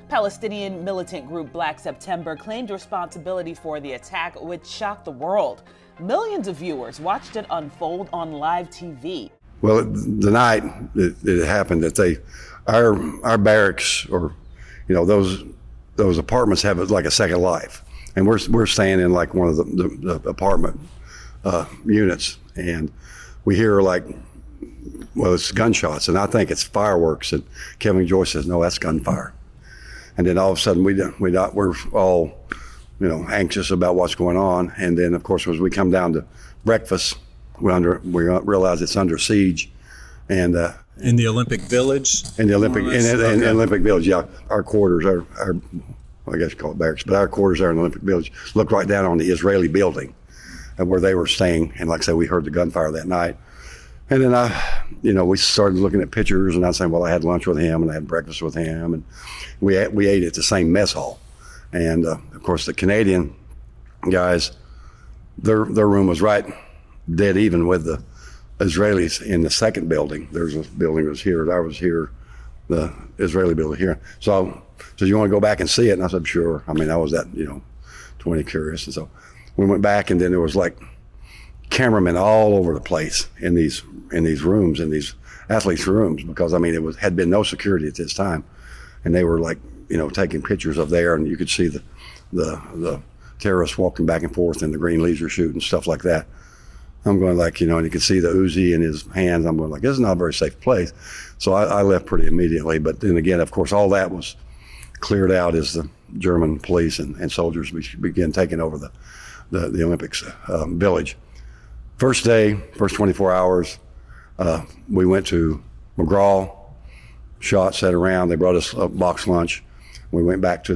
Palestinian militant group Black September claimed responsibility for the attack, which shocked the world. Millions of viewers watched it unfold on live TV. Well, the night it happened, that our barracks, or those apartments have like a second life, and we're staying in like one of the apartment units, and we hear it's gunshots, and I think it's fireworks, and Kevin Joyce says, no, that's gunfire. And then all of a sudden we're all anxious about what's going on, and then of course as we come down to breakfast, we realize it's under siege, and in the Olympic Village. In the Olympic Olympic Village, yeah. Our quarters, our I guess you call it barracks, but our quarters there in the Olympic Village looked right down on the Israeli building, and where they were staying. And like I said, we heard the gunfire that night, and then we started looking at pictures, and I was saying, well, I had lunch with him and I had breakfast with him, and we ate at the same mess hall, and of course the Canadian guys, their room was right dead even with the Israelis in the second building. There's a building that was here. I was here, the Israeli building here. So you want to go back and see it? And I said, sure. I mean, I was that, 20 curious. And so we went back, and then there was like cameramen all over the place in these rooms, in these athletes' rooms, because I mean, had been no security at this time. And they were like, taking pictures of there, and you could see the terrorists walking back and forth, and the green leaves were shooting, stuff like that. I'm going and you could see the Uzi in his hands. I'm going this is not a very safe place. So I left pretty immediately. But then again, of course, all that was cleared out as the German police and soldiers began taking over the Olympics village. First day, first 24 hours, we went to McGraw, sat around. They brought us a box lunch. We went back to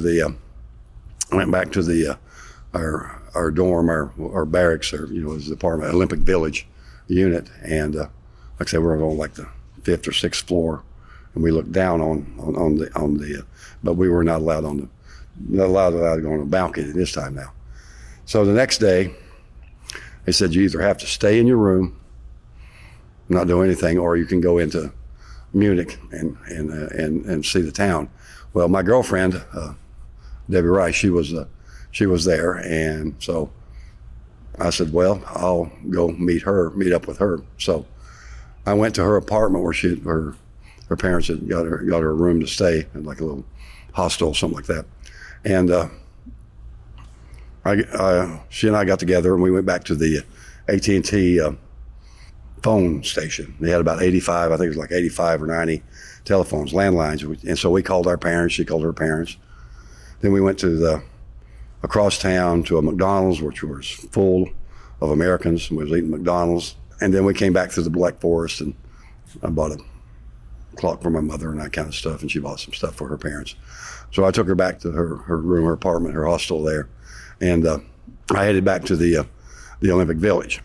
our dorm, our barracks, or was the apartment, Olympic Village unit, and like I said, we were on like the 5th or 6th floor, and we looked down on the but we were not allowed to go on the balcony this time now. So the next day, they said you either have to stay in your room, not do anything, or you can go into Munich and see the town. Well, my girlfriend, Debbie Rice, she was there, and so I said, well, I'll go meet up with her. So I went to her apartment where her parents had got her a room to stay in, like a little hostel, something like that. And she and I got together, and we went back to the AT&T phone station. They had about 85, I think it was like 85 or 90 telephones, landlines. And so we called our parents, she called her parents. Then we went to across town to a McDonald's, which was full of Americans, and we was eating McDonald's. And then we came back through the Black Forest, and I bought a clock for my mother and that kind of stuff, and she bought some stuff for her parents. So I took her back to her room, her apartment, her hostel there, and I headed back to the Olympic Village.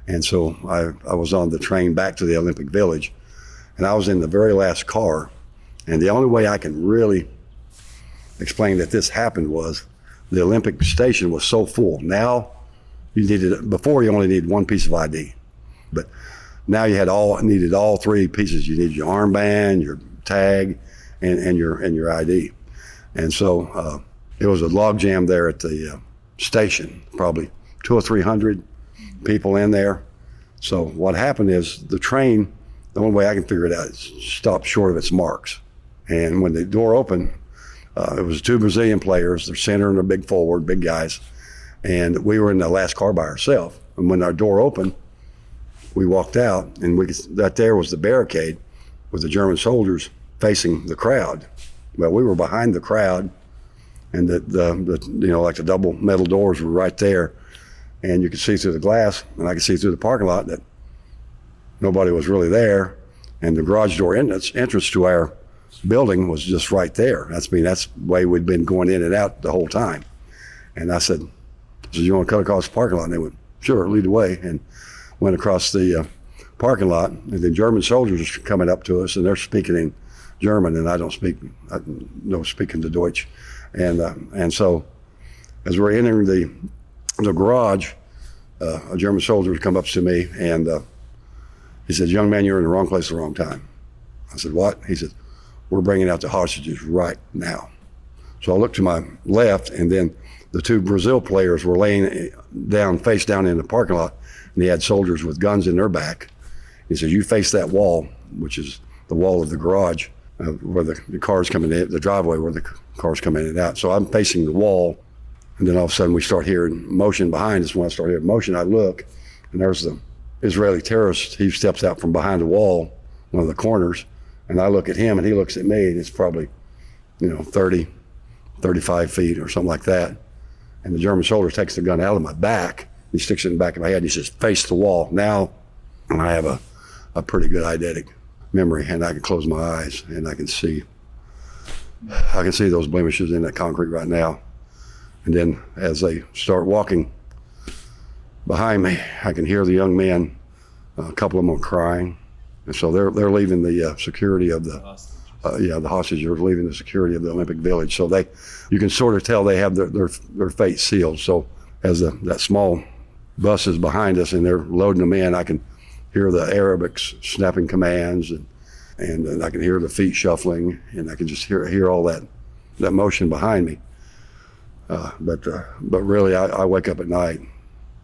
And so I was on the train back to the Olympic Village, and I was in the very last car. And the only way I can really explain that this happened was the Olympic station was so full. Now before you only needed one piece of ID, but now you needed all 3 pieces. You needed your armband, your tag, and your ID. And so it was a log jam there at the station, probably 200 or 300 people in there. So what happened is the train, the only way I can figure it out, is stopped short of its marks. And when the door opened, it was 2 Brazilian players, their center and their big forward, big guys. And we were in the last car by ourselves. And when our door opened, we walked out, and that there was the barricade with the German soldiers facing the crowd. Well, we were behind the crowd, and like the double metal doors were right there, and you could see through the glass, and I could see through the parking lot that nobody was really there, and the garage door entrance to our building was just right there. That's the way we'd been going in and out the whole time. And I said, you want to cut across the parking lot? And they went, sure, lead the way, and went across the parking lot, and the German soldiers are coming up to us, and they're speaking in German, and I don't speak the Deutsch, and so as we're entering the garage, a German soldier would come up to me, and he said, "Young man, you're in the wrong place at the wrong time." I said, "What?" He said, "We're bringing out the hostages right now." So I looked to my left, and then the two Brazil players were laying down, face down in the parking lot, and they had soldiers with guns in their back. He said, "You face that wall," which is the wall of the garage where the cars come in, the driveway where the cars come in and out. So I'm facing the wall, and then all of a sudden we start hearing motion behind us. When I start hearing motion, I look, and there's the Israeli terrorist. He steps out from behind the wall, one of the corners, and I look at him, and he looks at me, and it's probably, 30, 35 feet or something like that. And the German soldier takes the gun out of my back. He sticks it in the back of my head. He says, "Face the wall." Now I have a pretty good eidetic memory, and I can close my eyes, and I can see those blemishes in that concrete right now. And then as they start walking behind me, I can hear the young men, a couple of them are crying. And so they're leaving the security of the hostages are leaving the security of the Olympic Village. So you can sort of tell they have their fate sealed. So as that small bus is behind us and they're loading them in, I can hear the Arabics snapping commands, and I can hear the feet shuffling, and I can just hear all that motion behind me. But really, I wake up at night,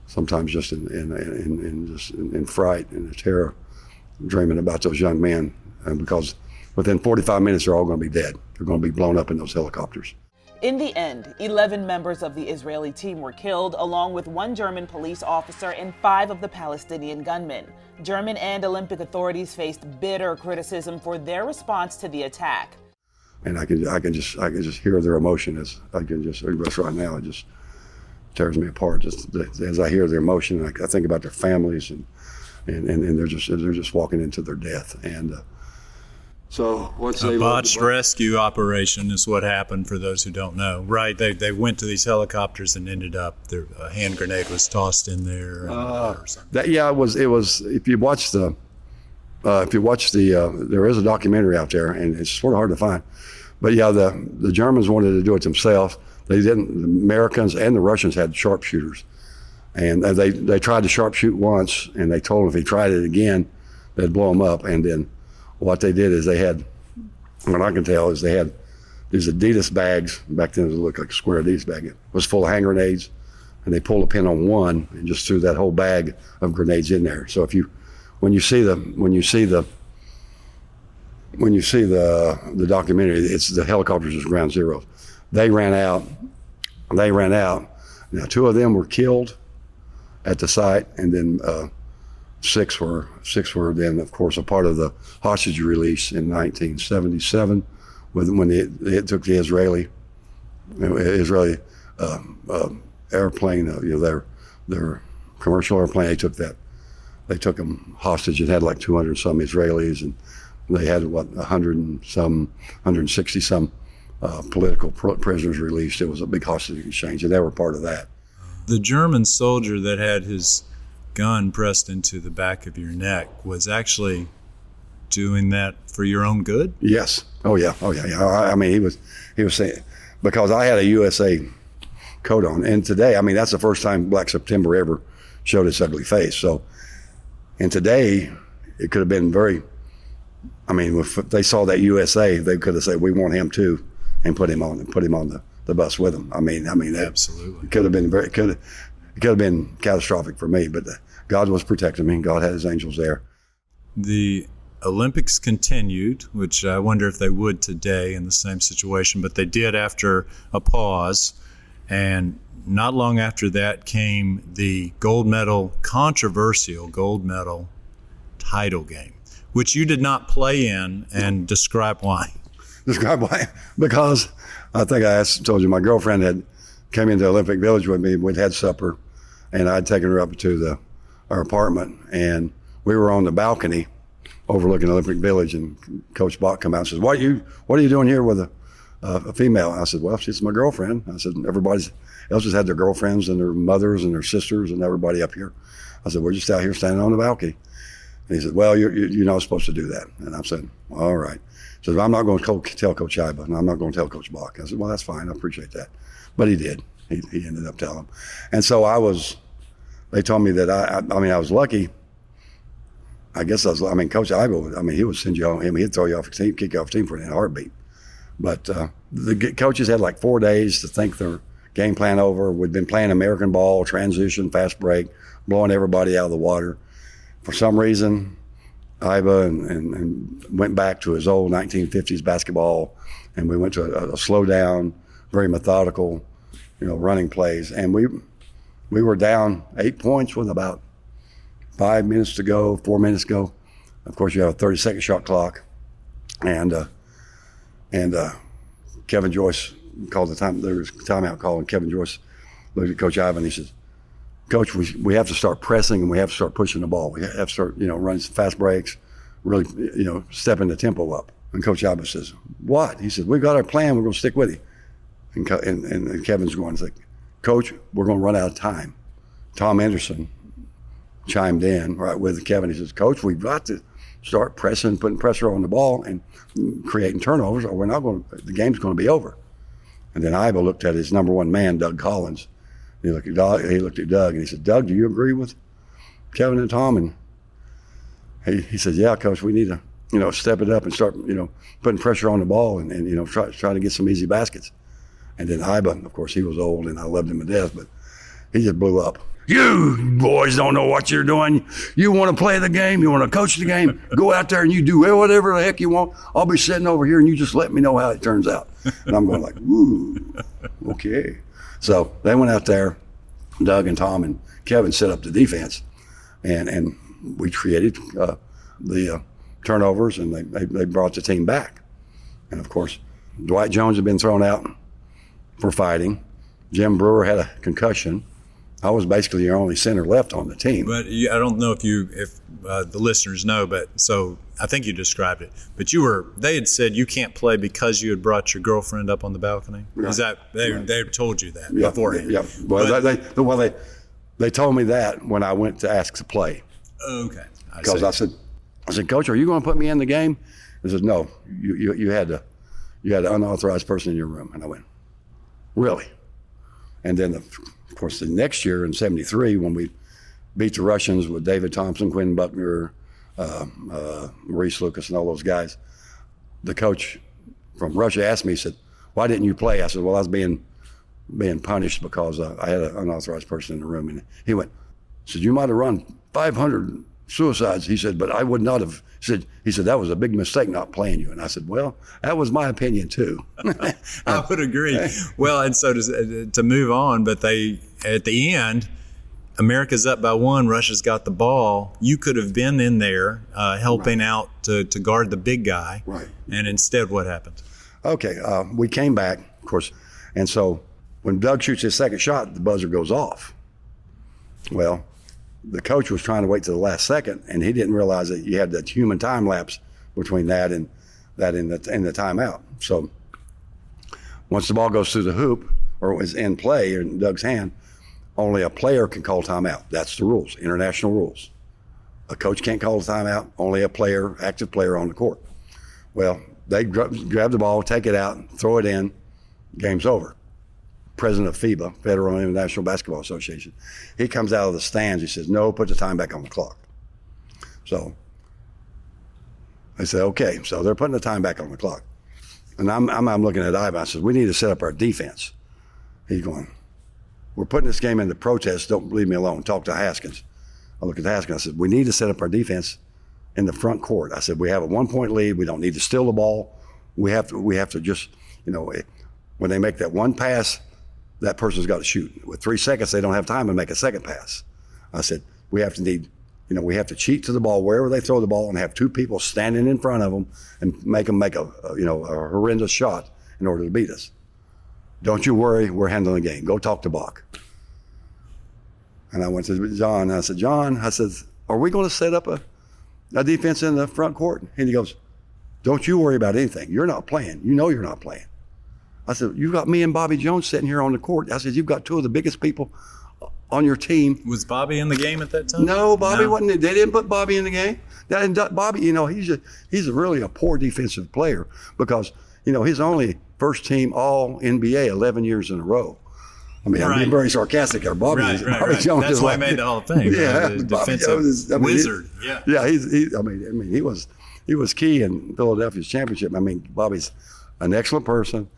sometimes just in fright and terror, dreaming about those young men, because within 45 minutes they're all going to be dead. They're going to be blown up in those helicopters. In the end, 11 members of the Israeli team were killed, along with 1 German police officer and 5 of the Palestinian gunmen. German and Olympic authorities faced bitter criticism for their response to the attack. And I can just hear their emotion as right now. It just tears me apart. Just as I hear their emotion, I think about their families, and they're just walking into their death. And so once a botched rescue operation is what happened, for those who don't know. Right? They went to these helicopters and ended up a hand grenade was tossed in there. Or something. It was. If you watch the, there is a documentary out there, and it's sort of hard to find. But yeah, the Germans wanted to do it themselves. They didn't. The Americans and the Russians had sharpshooters, and they tried to sharpshoot once, and they told him if he tried it again, they'd blow him up. And then what they did is they had, what I can tell is they had these Adidas bags. Back then it looked like a square Adidas bag. It was full of hand grenades, and they pulled a pin on one and just threw that whole bag of grenades in there. So when you see the documentary, it's the helicopters is ground zero. They ran out. Now 2 of them were killed at the site, and then 6 were then, of course, a part of the hostage release in 1977, when it took the Israeli airplane, their commercial airplane. They took them hostage and had like 200 some Israelis, and they had 160 some political prisoners released. It was a big hostage exchange, and they were part of that. The German soldier that had his gun pressed into the back of your neck was actually doing that for your own good? Yes. Oh yeah. I mean, he was saying, because I had a USA coat on, and today, I mean, that's the first time Black September ever showed its ugly face. So, and today, it could have been very, I mean, if they saw that USA, they could have said, "We want him too," and put him on the bus with them. I mean, that absolutely could have been it could have been catastrophic for me, but God was protecting me. God had his angels there. The Olympics continued, which I wonder if they would today in the same situation, but they did after a pause. And not long after that came the controversial gold medal title game, which you did not play in, and describe why. Describe why? Because I think I told you my girlfriend had came into Olympic Village with me. We'd had supper, and I'd taken her up to our apartment, and we were on the balcony overlooking Olympic Village, and Coach Bach come out and says, "What are you doing here with a female?" I said, "Well, she's my girlfriend." I said, "Everybody else just had their girlfriends and their mothers and their sisters and everybody up here." I said, "We're just out here standing on the balcony." And he said, well, you're not supposed to do that. And I said, all right. He said, I'm not going to tell Coach Iba, and I'm not going to tell Coach Bach. I said, well, that's fine. I appreciate that. But he did. He ended up telling them. And so they told me that I was lucky. I guess Coach Iba, he would send you home. He'd throw you off the team, kick you off the team for a heartbeat. But the coaches had like 4 days to think their game plan over. We'd been playing American ball, transition, fast break, blowing everybody out of the water. For some reason, Iba and went back to his old 1950s basketball, and we went to a slow down, very methodical, running plays. And we were down 8 points with about 5 minutes to go, 4 minutes to go. Of course, you have a 30-second shot clock, and Kevin Joyce called the time. There was a timeout call, and Kevin Joyce looked at Coach Ivan and he says, Coach, we have to start pressing and we have to start pushing the ball. We have to start, running some fast breaks, really, stepping the tempo up. And Coach Ivan says, what? He says, we've got our plan. We're going to stick with you. And Kevin's going, like, Coach, we're going to run out of time. Tom Anderson chimed in right with Kevin. He says, Coach, we've got to start pressing, putting pressure on the ball and creating turnovers, or the game's going to be over. And then Iba looked at his number one man, Doug Collins. He looked at Doug and he said, Doug, do you agree with Kevin and Tom? And he said, yeah, Coach, we need to, step it up and start, putting pressure on the ball and try to get some easy baskets. And then Iba, of course, he was old and I loved him to death, but he just blew up. You boys don't know what you're doing. You want to play the game. You want to coach the game. Go out there and you do whatever the heck you want. I'll be sitting over here and you just let me know how it turns out. And I'm going like, ooh, okay. So they went out there. Doug and Tom and Kevin set up the defense, and we created the turnovers, and they brought the team back. And of course, Dwight Jones had been thrown out for fighting. Jim Brewer had a concussion. I was basically your only center left on the team. But I don't know if the listeners know, but so I think you described it. But they had said you can't play because you had brought your girlfriend up on the balcony. Right. Is that they told you that beforehand? Yeah. Well, they told me that when I went to ask to play. Okay. Because I said, Coach, are you going to put me in the game? He said, no. You had an unauthorized person in your room. And I went, really? And then of course, the next year in '73, when we beat the Russians with David Thompson, Quinn Buckner, Maurice Lucas, and all those guys, the coach from Russia asked me, he said, why didn't you play? I said, well, I was being punished because I had an unauthorized person in the room. And he said, you might have run 500 suicides. He said, but I would not have. He said, that was a big mistake not playing you. And I said, well, that was my opinion too. I would agree. Well, and so to move on, but at the end, America's up by 1, Russia's got the ball. You could have been in there helping out to guard the big guy. Right. And instead, what happened? Okay, we came back, of course, and so when Doug shoots his second shot, the buzzer goes off. Well, the coach was trying to wait to the last second, and he didn't realize that you had that human time lapse between that and the timeout. So once the ball goes through the hoop or is in play in Doug's hand, only a player can call timeout. That's the rules, international rules. A coach can't call a timeout, only a player, active player on the court. Well, they grab the ball, take it out, throw it in, game's over. President of FIBA, Federal International Basketball Association, he comes out of the stands, he says, no, put the time back on the clock. So I said, okay, so they're putting the time back on the clock. And I'm looking at Ivan, I said, we need to set up our defense. He's going, we're putting this game into protest, don't leave me alone, talk to Haskins. I look at Haskins, I said, we need to set up our defense in the front court. I said, we have a 1-point lead, we don't need to steal the ball. We have to just, when they make that one pass, that person's got to shoot. With 3 seconds, they don't have time to make a second pass. I said, we have to cheat to the ball wherever they throw the ball and have 2 people standing in front of them and make them make a horrendous shot in order to beat us. Don't you worry, we're handling the game. Go talk to Bach. And I went to John, and I said, John, are we going to set up a defense in the front court? And he goes, don't you worry about anything. You're not playing. You know you're not playing. I said, you got me and Bobby Jones sitting here on the court. I said, you've got 2 of the biggest people on your team. Was Bobby in the game at that time? No, Bobby wasn't. They didn't put Bobby in the game. Bobby, he's really a poor defensive player because, he's only first team all NBA 11 years in a row. I mean, I'm being very sarcastic there. Bobby Jones. That's why I made the Hall of Fame. Yeah, the defensive wizard. Yeah, he was key in Philadelphia's championship. I mean, Bobby's an excellent person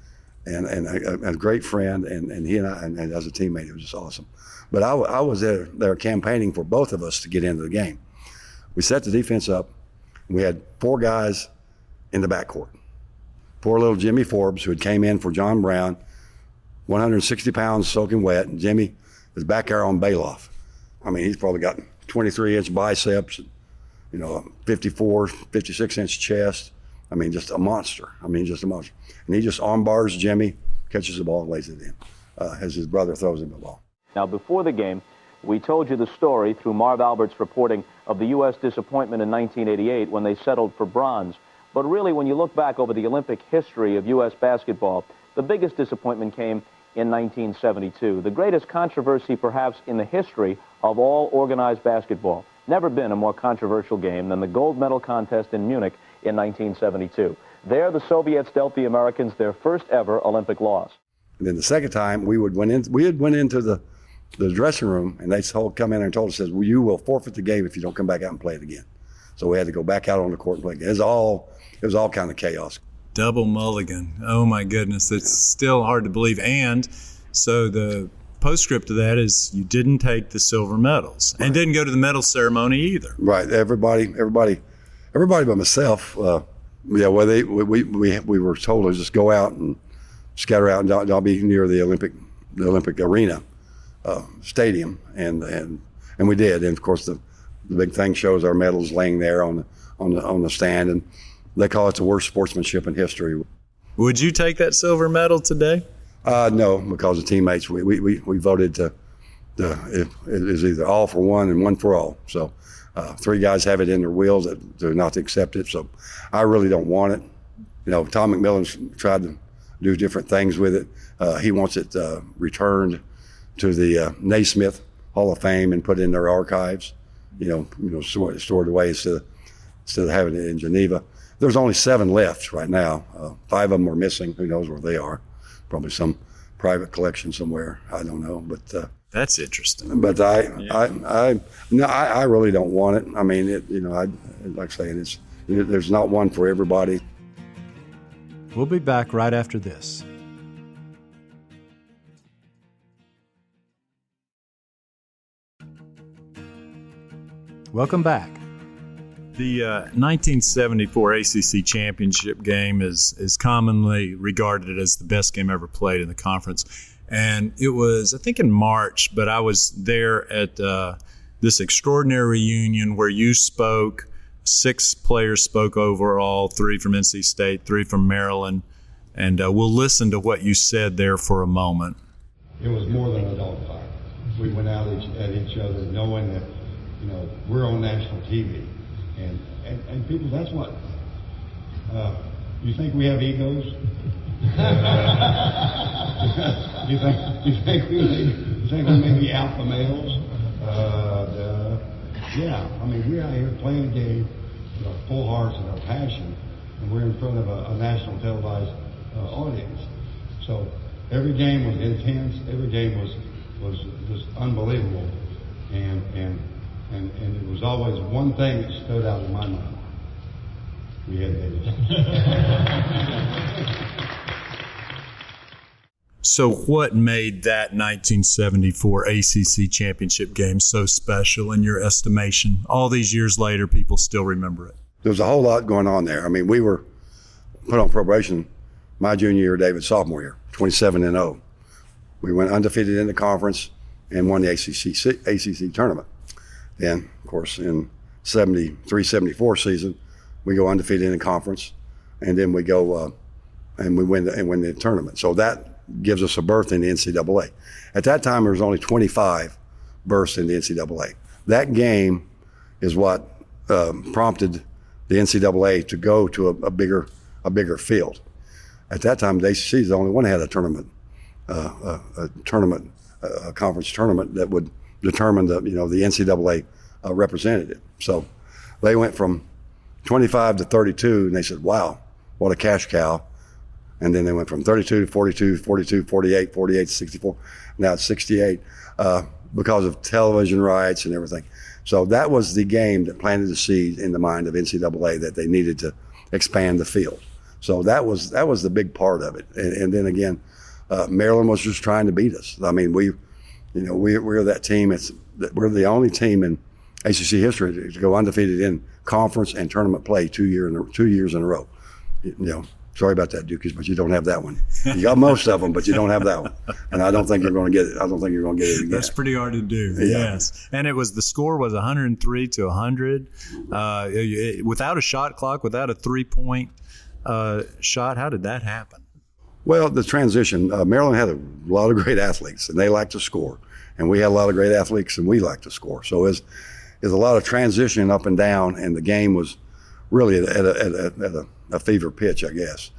and a great friend, and he and I, and as a teammate, it was just awesome. But I was there campaigning for both of us to get into the game. We set the defense up. We had 4 guys in the backcourt. Poor little Jimmy Forbes, who had came in for John Brown, 160 pounds soaking wet, and Jimmy is back there on Bailoff. I mean, he's probably got 23-inch biceps, 54, 56-inch chest. I mean, just a monster. And he just arm bars Jimmy, catches the ball, and lays it in as his brother throws him the ball. Now, before the game, we told you the story through Marv Albert's reporting of the U.S. disappointment in 1988 when they settled for bronze. But really, when you look back over the Olympic history of U.S. basketball, the biggest disappointment came in 1972. The greatest controversy, perhaps, in the history of all organized basketball. Never been a more controversial game than the gold medal contest in Munich in 1972. There, the Soviets dealt the Americans their first ever Olympic loss. And then the second time, we had went into the dressing room, and they come in and told us, well, you will forfeit the game if you don't come back out and play it again. So we had to go back out on the court and play again. It was all kind of chaos. Double mulligan. Oh, my goodness. It's still hard to believe. And so the postscript to that is you didn't take the silver medals and didn't go to the medal ceremony either. Right. Everybody but myself, we were told to just go out and scatter out and don't be near the Olympic arena stadium. And we did. And, of course, the big thing shows our medals laying there on the stand, and they call it the worst sportsmanship in history. Would you take that silver medal today? No, because the teammates, we voted it is either all for one and one for all. So 3 guys have it in their wills to not accept it. So I really don't want it. Tom McMillan's tried to do different things with it. He wants it returned to the Naismith Hall of Fame and put in their archives. Stored away instead of having it in Geneva. There's only 7 left right now. 5 of them are missing. Who knows where they are? Probably some private collection somewhere. I don't know, but that's interesting. But I really don't want it. I mean, like I say, there's not one for everybody. We'll be back right after this. Welcome back. The 1974 ACC championship game is commonly regarded as the best game ever played in the conference. And it was, I think, in March, but I was there at this extraordinary reunion where you spoke. 6 players spoke overall, 3 from NC State, 3 from Maryland. And we'll listen to what you said there for a moment. It was more than a dogfight. We went out at each other knowing that, we're on national TV. And people, that's what, you think we have egos? you think we may be alpha males? Yeah, I mean, we're out here playing a game with our full hearts and our passion, and we're in front of a national televised audience. So every game was intense. Every game was unbelievable, and it was always one thing that stood out in my mind. We had Davis. So what made that 1974 ACC championship game so special in your estimation? All these years later, people still remember it. There was a whole lot going on there. I mean, we were put on probation my junior year, David's sophomore year, 27-0. We went undefeated in the conference and won the ACC tournament. Then, of course, in 73-74 season, we go undefeated in the conference, and then we go and we win the tournament. So that gives us a berth in the NCAA. At that time, there was only 25 berths in the NCAA. That game is what prompted the NCAA to go to a bigger field. At that time, the ACC is the only one that had a tournament, a conference tournament that would determine the NCAA representative. So they went from 25 to 32, and they said, wow, what a cash cow. And then they went from 32 to 42, 42, 48, 48 to 64. Now it's 68 because of television rights and everything. So that was the game that planted the seed in the mind of NCAA that they needed to expand the field. So that was the big part of it. And then again, Maryland was just trying to beat us. I mean, we're that team. We're the only team in ACC history to go undefeated in conference and tournament play 2 years in a row. Sorry about that, Dukies, but you don't have that one. You got most of them, but you don't have that one. And I don't think you're going to get it. I don't think you're going to get it again. That's pretty hard to do. Yeah. Yes. And the score was 103 to 100. Without a shot clock, without a 3-point shot, how did that happen? Well, the transition, Maryland had a lot of great athletes, and they like to score. And we had a lot of great athletes, and we like to score. So there's a lot of transition up and down, and the game was really at a fever pitch, I guess,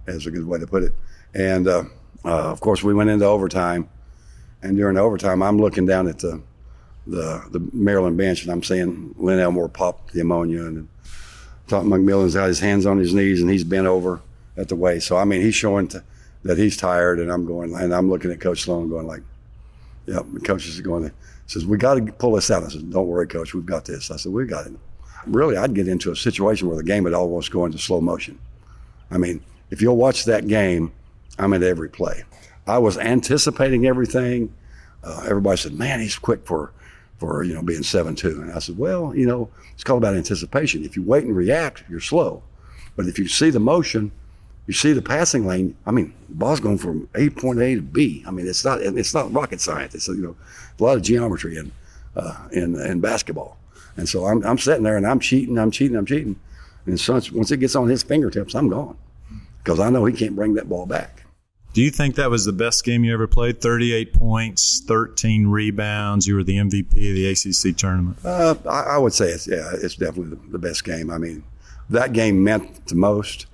is a good way to put it. And, of course, we went into overtime. And during the overtime, I'm looking down at the Maryland bench, and I'm seeing Lynn Elmore pop the ammonia. And Tom McMillan's got his hands on his knees, and he's bent over at the waist. So, I mean, he's showing that he's tired, and I'm looking at Coach Sloan going like, yeah, the coach is going, says, we got to pull this out. I said, don't worry, Coach, we've got this. I said, we got it. Really, I'd get into a situation where the game would almost go into slow motion. I mean, if you'll watch that game, I'm at every play. I was anticipating everything. Everybody said, man, he's quick for being 7'2". And I said, well, it's called about anticipation. If you wait and react, you're slow. But if you see the motion, you see the passing lane, I mean, the ball's going from point A to B. I mean, it's not rocket science. It's a lot of geometry in basketball. And so I'm sitting there and I'm cheating. And so once it gets on his fingertips, I'm gone because I know he can't bring that ball back. Do you think that was the best game you ever played? 38 points, 13 rebounds. You were the MVP of the ACC tournament. I would say it's definitely the best game. I mean, that game meant the most.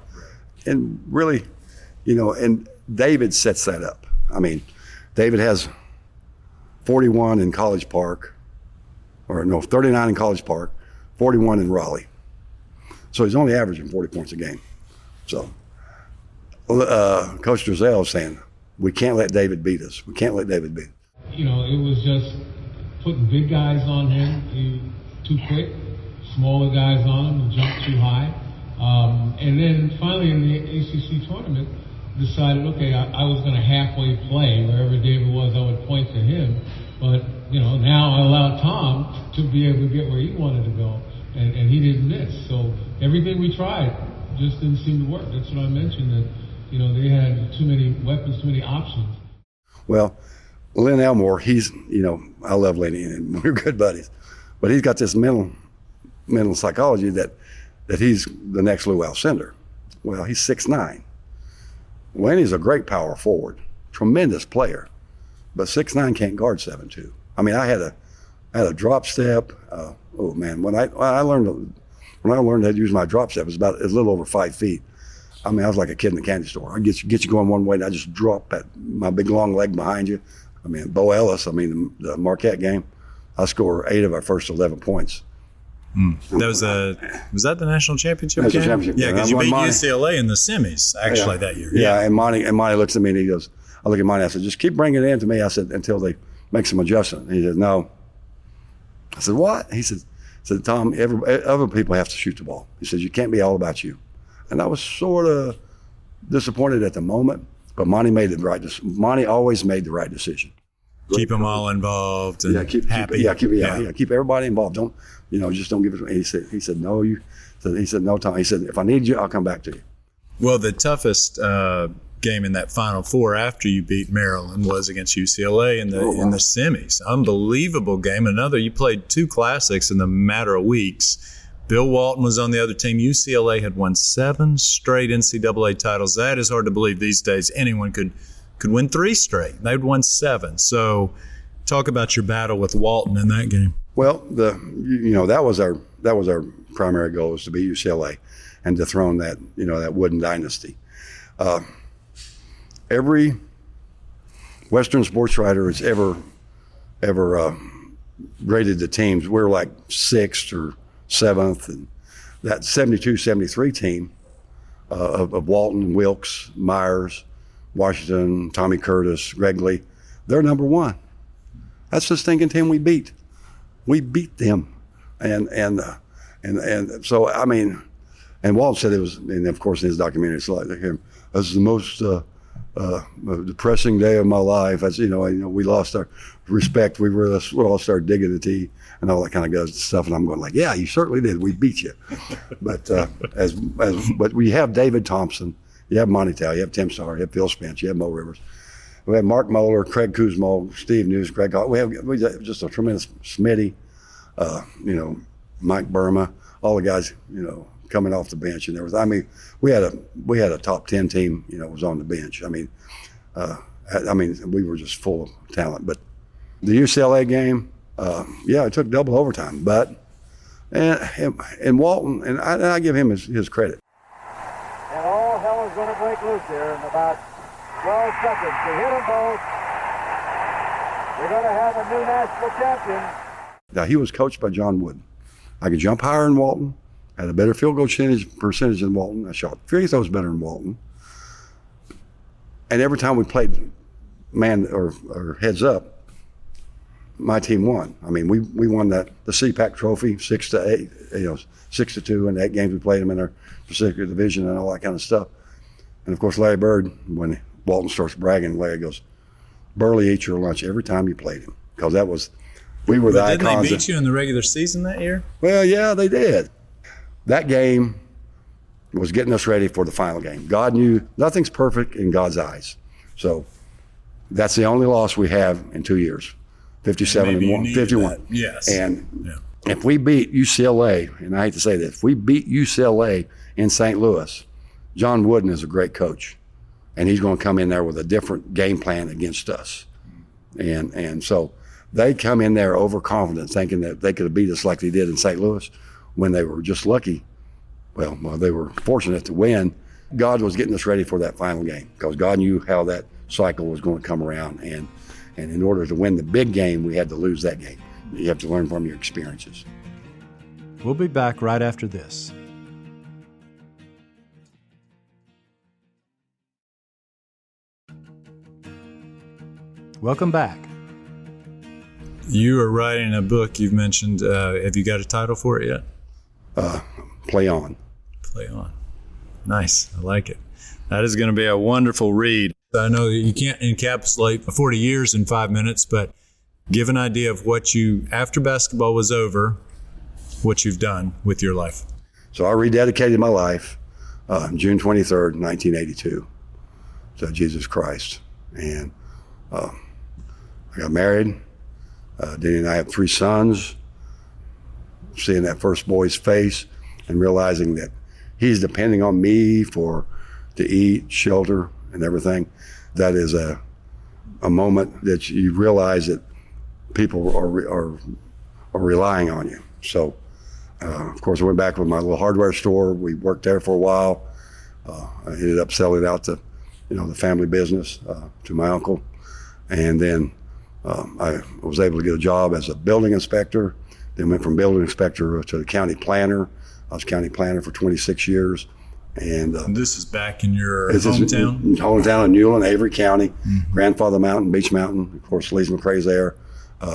And really, and David sets that up. I mean, David has 41 in College Park. 39 in College Park, 41 in Raleigh. So he's only averaging 40 points a game. So Coach Drizel is saying, we can't let David beat us. We can't let David beat us. It was just putting big guys on him, too quick, smaller guys on him, jumped too high. And then finally in the ACC tournament, decided, okay, I was going to halfway play. Wherever David was, I would point to him. But, now I allowed Tom to be able to get where he wanted to go, and he didn't miss. So everything we tried just didn't seem to work. That's what I mentioned, that, they had too many weapons, too many options. Well, Lynn Elmore, he's, I love Lenny, and we're good buddies. But he's got this mental psychology that he's the next Lou Alcindor. Well, he's 6'9". Lenny's a great power forward, tremendous player. But 6'9" can't guard 7'2". I mean, I had a drop step. Oh man, when I learned how to use my drop step, it was a little over 5 feet. I mean, I was like a kid in the candy store. I get you going one way, and I just drop my big long leg behind you. I mean, Bo Ellis. I mean, the Marquette game, I scored 8 of our first 11 points. That was that the national championship game? Championship. Yeah, because you beat UCLA in the semis that year. Yeah, and Monty looks at me and he goes, I look at Monty, I said, just keep bringing it in to me. I said, until they make some adjustment. He said, no. I said, what? He said, Tom, other people have to shoot the ball. He said, you can't be all about you. And I was sort of disappointed at the moment, but Monty always made the right decision. Keep them all involved and happy. Keep everybody involved. Don't, just don't give it. He said, no, he said, no, Tom. He said, if I need you, I'll come back to you. Well, the toughest game in that Final Four after you beat Maryland was against UCLA in the semis. Unbelievable game. You played 2 classics in the matter of weeks. Bill Walton was on the other team. UCLA had won 7 straight NCAA titles. That is hard to believe these days. Anyone could win 3 straight. They'd won 7. So talk about your battle with Walton in that game. Well, that was our primary goal, was to beat UCLA and dethrone that wooden dynasty. Every Western sports writer has ever rated the teams, we were like 6th or 7th, and that 72-73 team of Walton, Wilkes, Myers, Washington, Tommy Curtis, Greg Lee, they're number 1. That's the stinking team we beat. We beat them, and so I mean, and Walt said it was, and of course in his documentary it's like him. This is the most depressing day of my life. As you know, we lost our respect. We all started digging the tea and all that kind of good stuff. And I'm going like, yeah, you certainly did. We beat you. But but we have David Thompson, you have Monty Tao, you have Tim Starr, you have Phil Spence, you have Mo Rivers. We have Mark Moeller, Craig Kuzmo, Steve News, Greg Hall. We have just a tremendous Smitty, Mike Burma, all the guys, coming off the bench and everything. I mean, we had a top 10 team, was on the bench. I mean, we were just full of talent. But the UCLA game, it took double overtime. But and Walton, and I give him his credit. And all hell is going to break loose here in about 12 seconds. To hit them both, we're going to have a new national champion. Now, he was coached by John Wooden. I could jump higher in Walton, had a better field goal percentage than Walton. I shot free throws better than Walton. And every time we played man or heads up, my team won. I mean, we won the CPAC trophy 6-8, 6-2 in the 8 games we played them in our Pacific Division and all that kind of stuff. And of course, Larry Bird, when Walton starts bragging, Larry goes, Burley ate your lunch every time you played him. Because we were the icons. Didn't they beat you in the regular season that year? Well, yeah, they did. That game was getting us ready for the final game. God knew nothing's perfect in God's eyes. So that's the only loss we have in 2 years. 57-1, 51. Yes. And if we beat UCLA, and I hate to say this, if we beat UCLA in St. Louis, John Wooden is a great coach. And he's going to come in there with a different game plan against us. And so they come in there overconfident, thinking that they could have beat us like they did in St. Louis when they were just lucky. Well, they were fortunate to win. God was getting us ready for that final game because God knew how that cycle was going to come around. And in order to win the big game, we had to lose that game. You have to learn from your experiences. We'll be back right after this. Welcome back. You are writing a book you've mentioned. Have you got a title for it yet? Play On. Play On. Nice. I like it. That is going to be a wonderful read. I know that you can't encapsulate 40 years in 5 minutes, but give an idea of what after basketball was over, what you've done with your life. So I rededicated my life June 23rd, 1982 to Jesus Christ. And I got married. Denny and I have 3 sons. Seeing that first boy's face and realizing that he's depending on me to eat, shelter, and everything, that is a moment that you realize that people are relying on you. So, of course, I went back with my little hardware store. We worked there for a while. I ended up selling out the family business to my uncle, and then I was able to get a job as a building inspector. Then went from building inspector to the county planner. I was county planner for 26 years. And this is back in your hometown? Hometown in Newland, Avery County, Grandfather Mountain, Beach Mountain. Of course, Lee's McRae's there.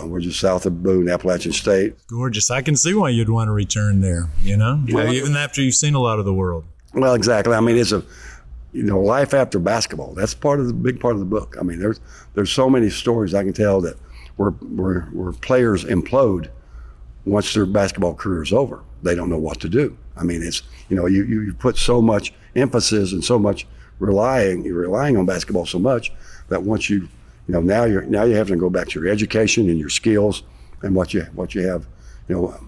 We're just south of Boone, Appalachian State. Gorgeous. I can see why you'd want to return there, even after you've seen a lot of the world. Well, exactly. I mean, it's life after basketball. That's big part of the book. I mean, there's so many stories I can tell that where players implode once their basketball career is over. They don't know what to do. I mean, it's, you put so much emphasis and so much you're relying on basketball so much that once now you have to go back to your education and your skills and what you have,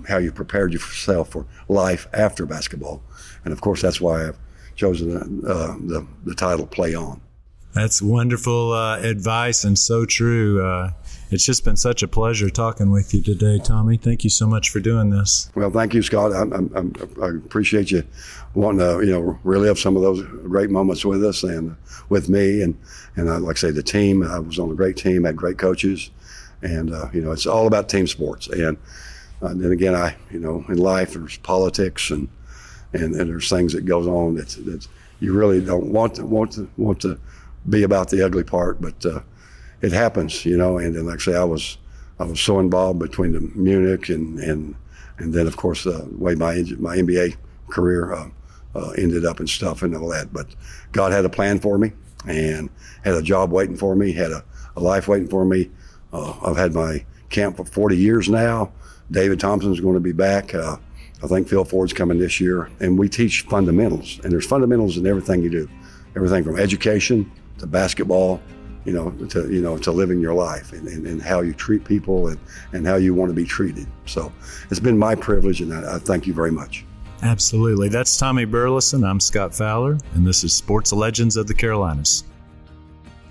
how you prepared yourself for life after basketball. And of course, that's why I've chosen the title Play On. That's wonderful advice and so true. It's just been such a pleasure talking with you today, Tommy. Thank you so much for doing this. Well, thank you, Scott. I appreciate you wanting to relive some of those great moments with us and with me. And like I say, the team, I was on a great team, had great coaches. And, it's all about team sports. And then again, in life, there's politics and there's things that goes on that you really don't want to be about the ugly part, but it happens, and then like I say, I was so involved between the Munich and then of course the way my NBA career ended up and stuff and all that. But God had a plan for me and had a job waiting for me, had a life waiting for me. I've had my camp for 40 years now. David Thompson's going to be back. I think Phil Ford's coming this year. And we teach fundamentals, and there's fundamentals in everything you do. Everything from education to basketball, to living your life and how you treat people and how you want to be treated. So it's been my privilege, and I thank you very much. Absolutely. That's Tommy Burleson. I'm Scott Fowler, and this is Sports Legends of the Carolinas.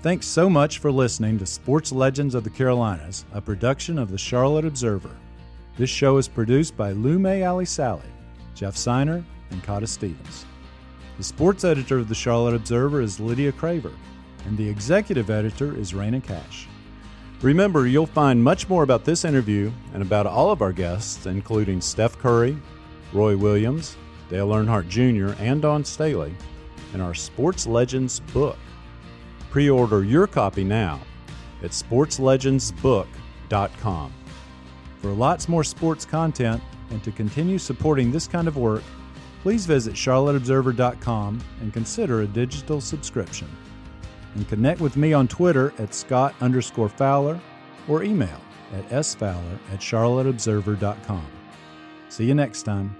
Thanks so much for listening to Sports Legends of the Carolinas, a production of the Charlotte Observer. This show is produced by Lume Ali Sally, Jeff Seiner, and Cotta Stevens. The sports editor of the Charlotte Observer is Lydia Craver, and the executive editor is Raina Cash. Remember, you'll find much more about this interview and about all of our guests, including Steph Curry, Roy Williams, Dale Earnhardt Jr., and Don Staley, in our Sports Legends book. Pre-order your copy now at sportslegendsbook.com. For lots more sports content and to continue supporting this kind of work, please visit charlotteobserver.com and consider a digital subscription. And connect with me on Twitter at Scott_Fowler or email at sfowler@charlotteobserver.com. See you next time.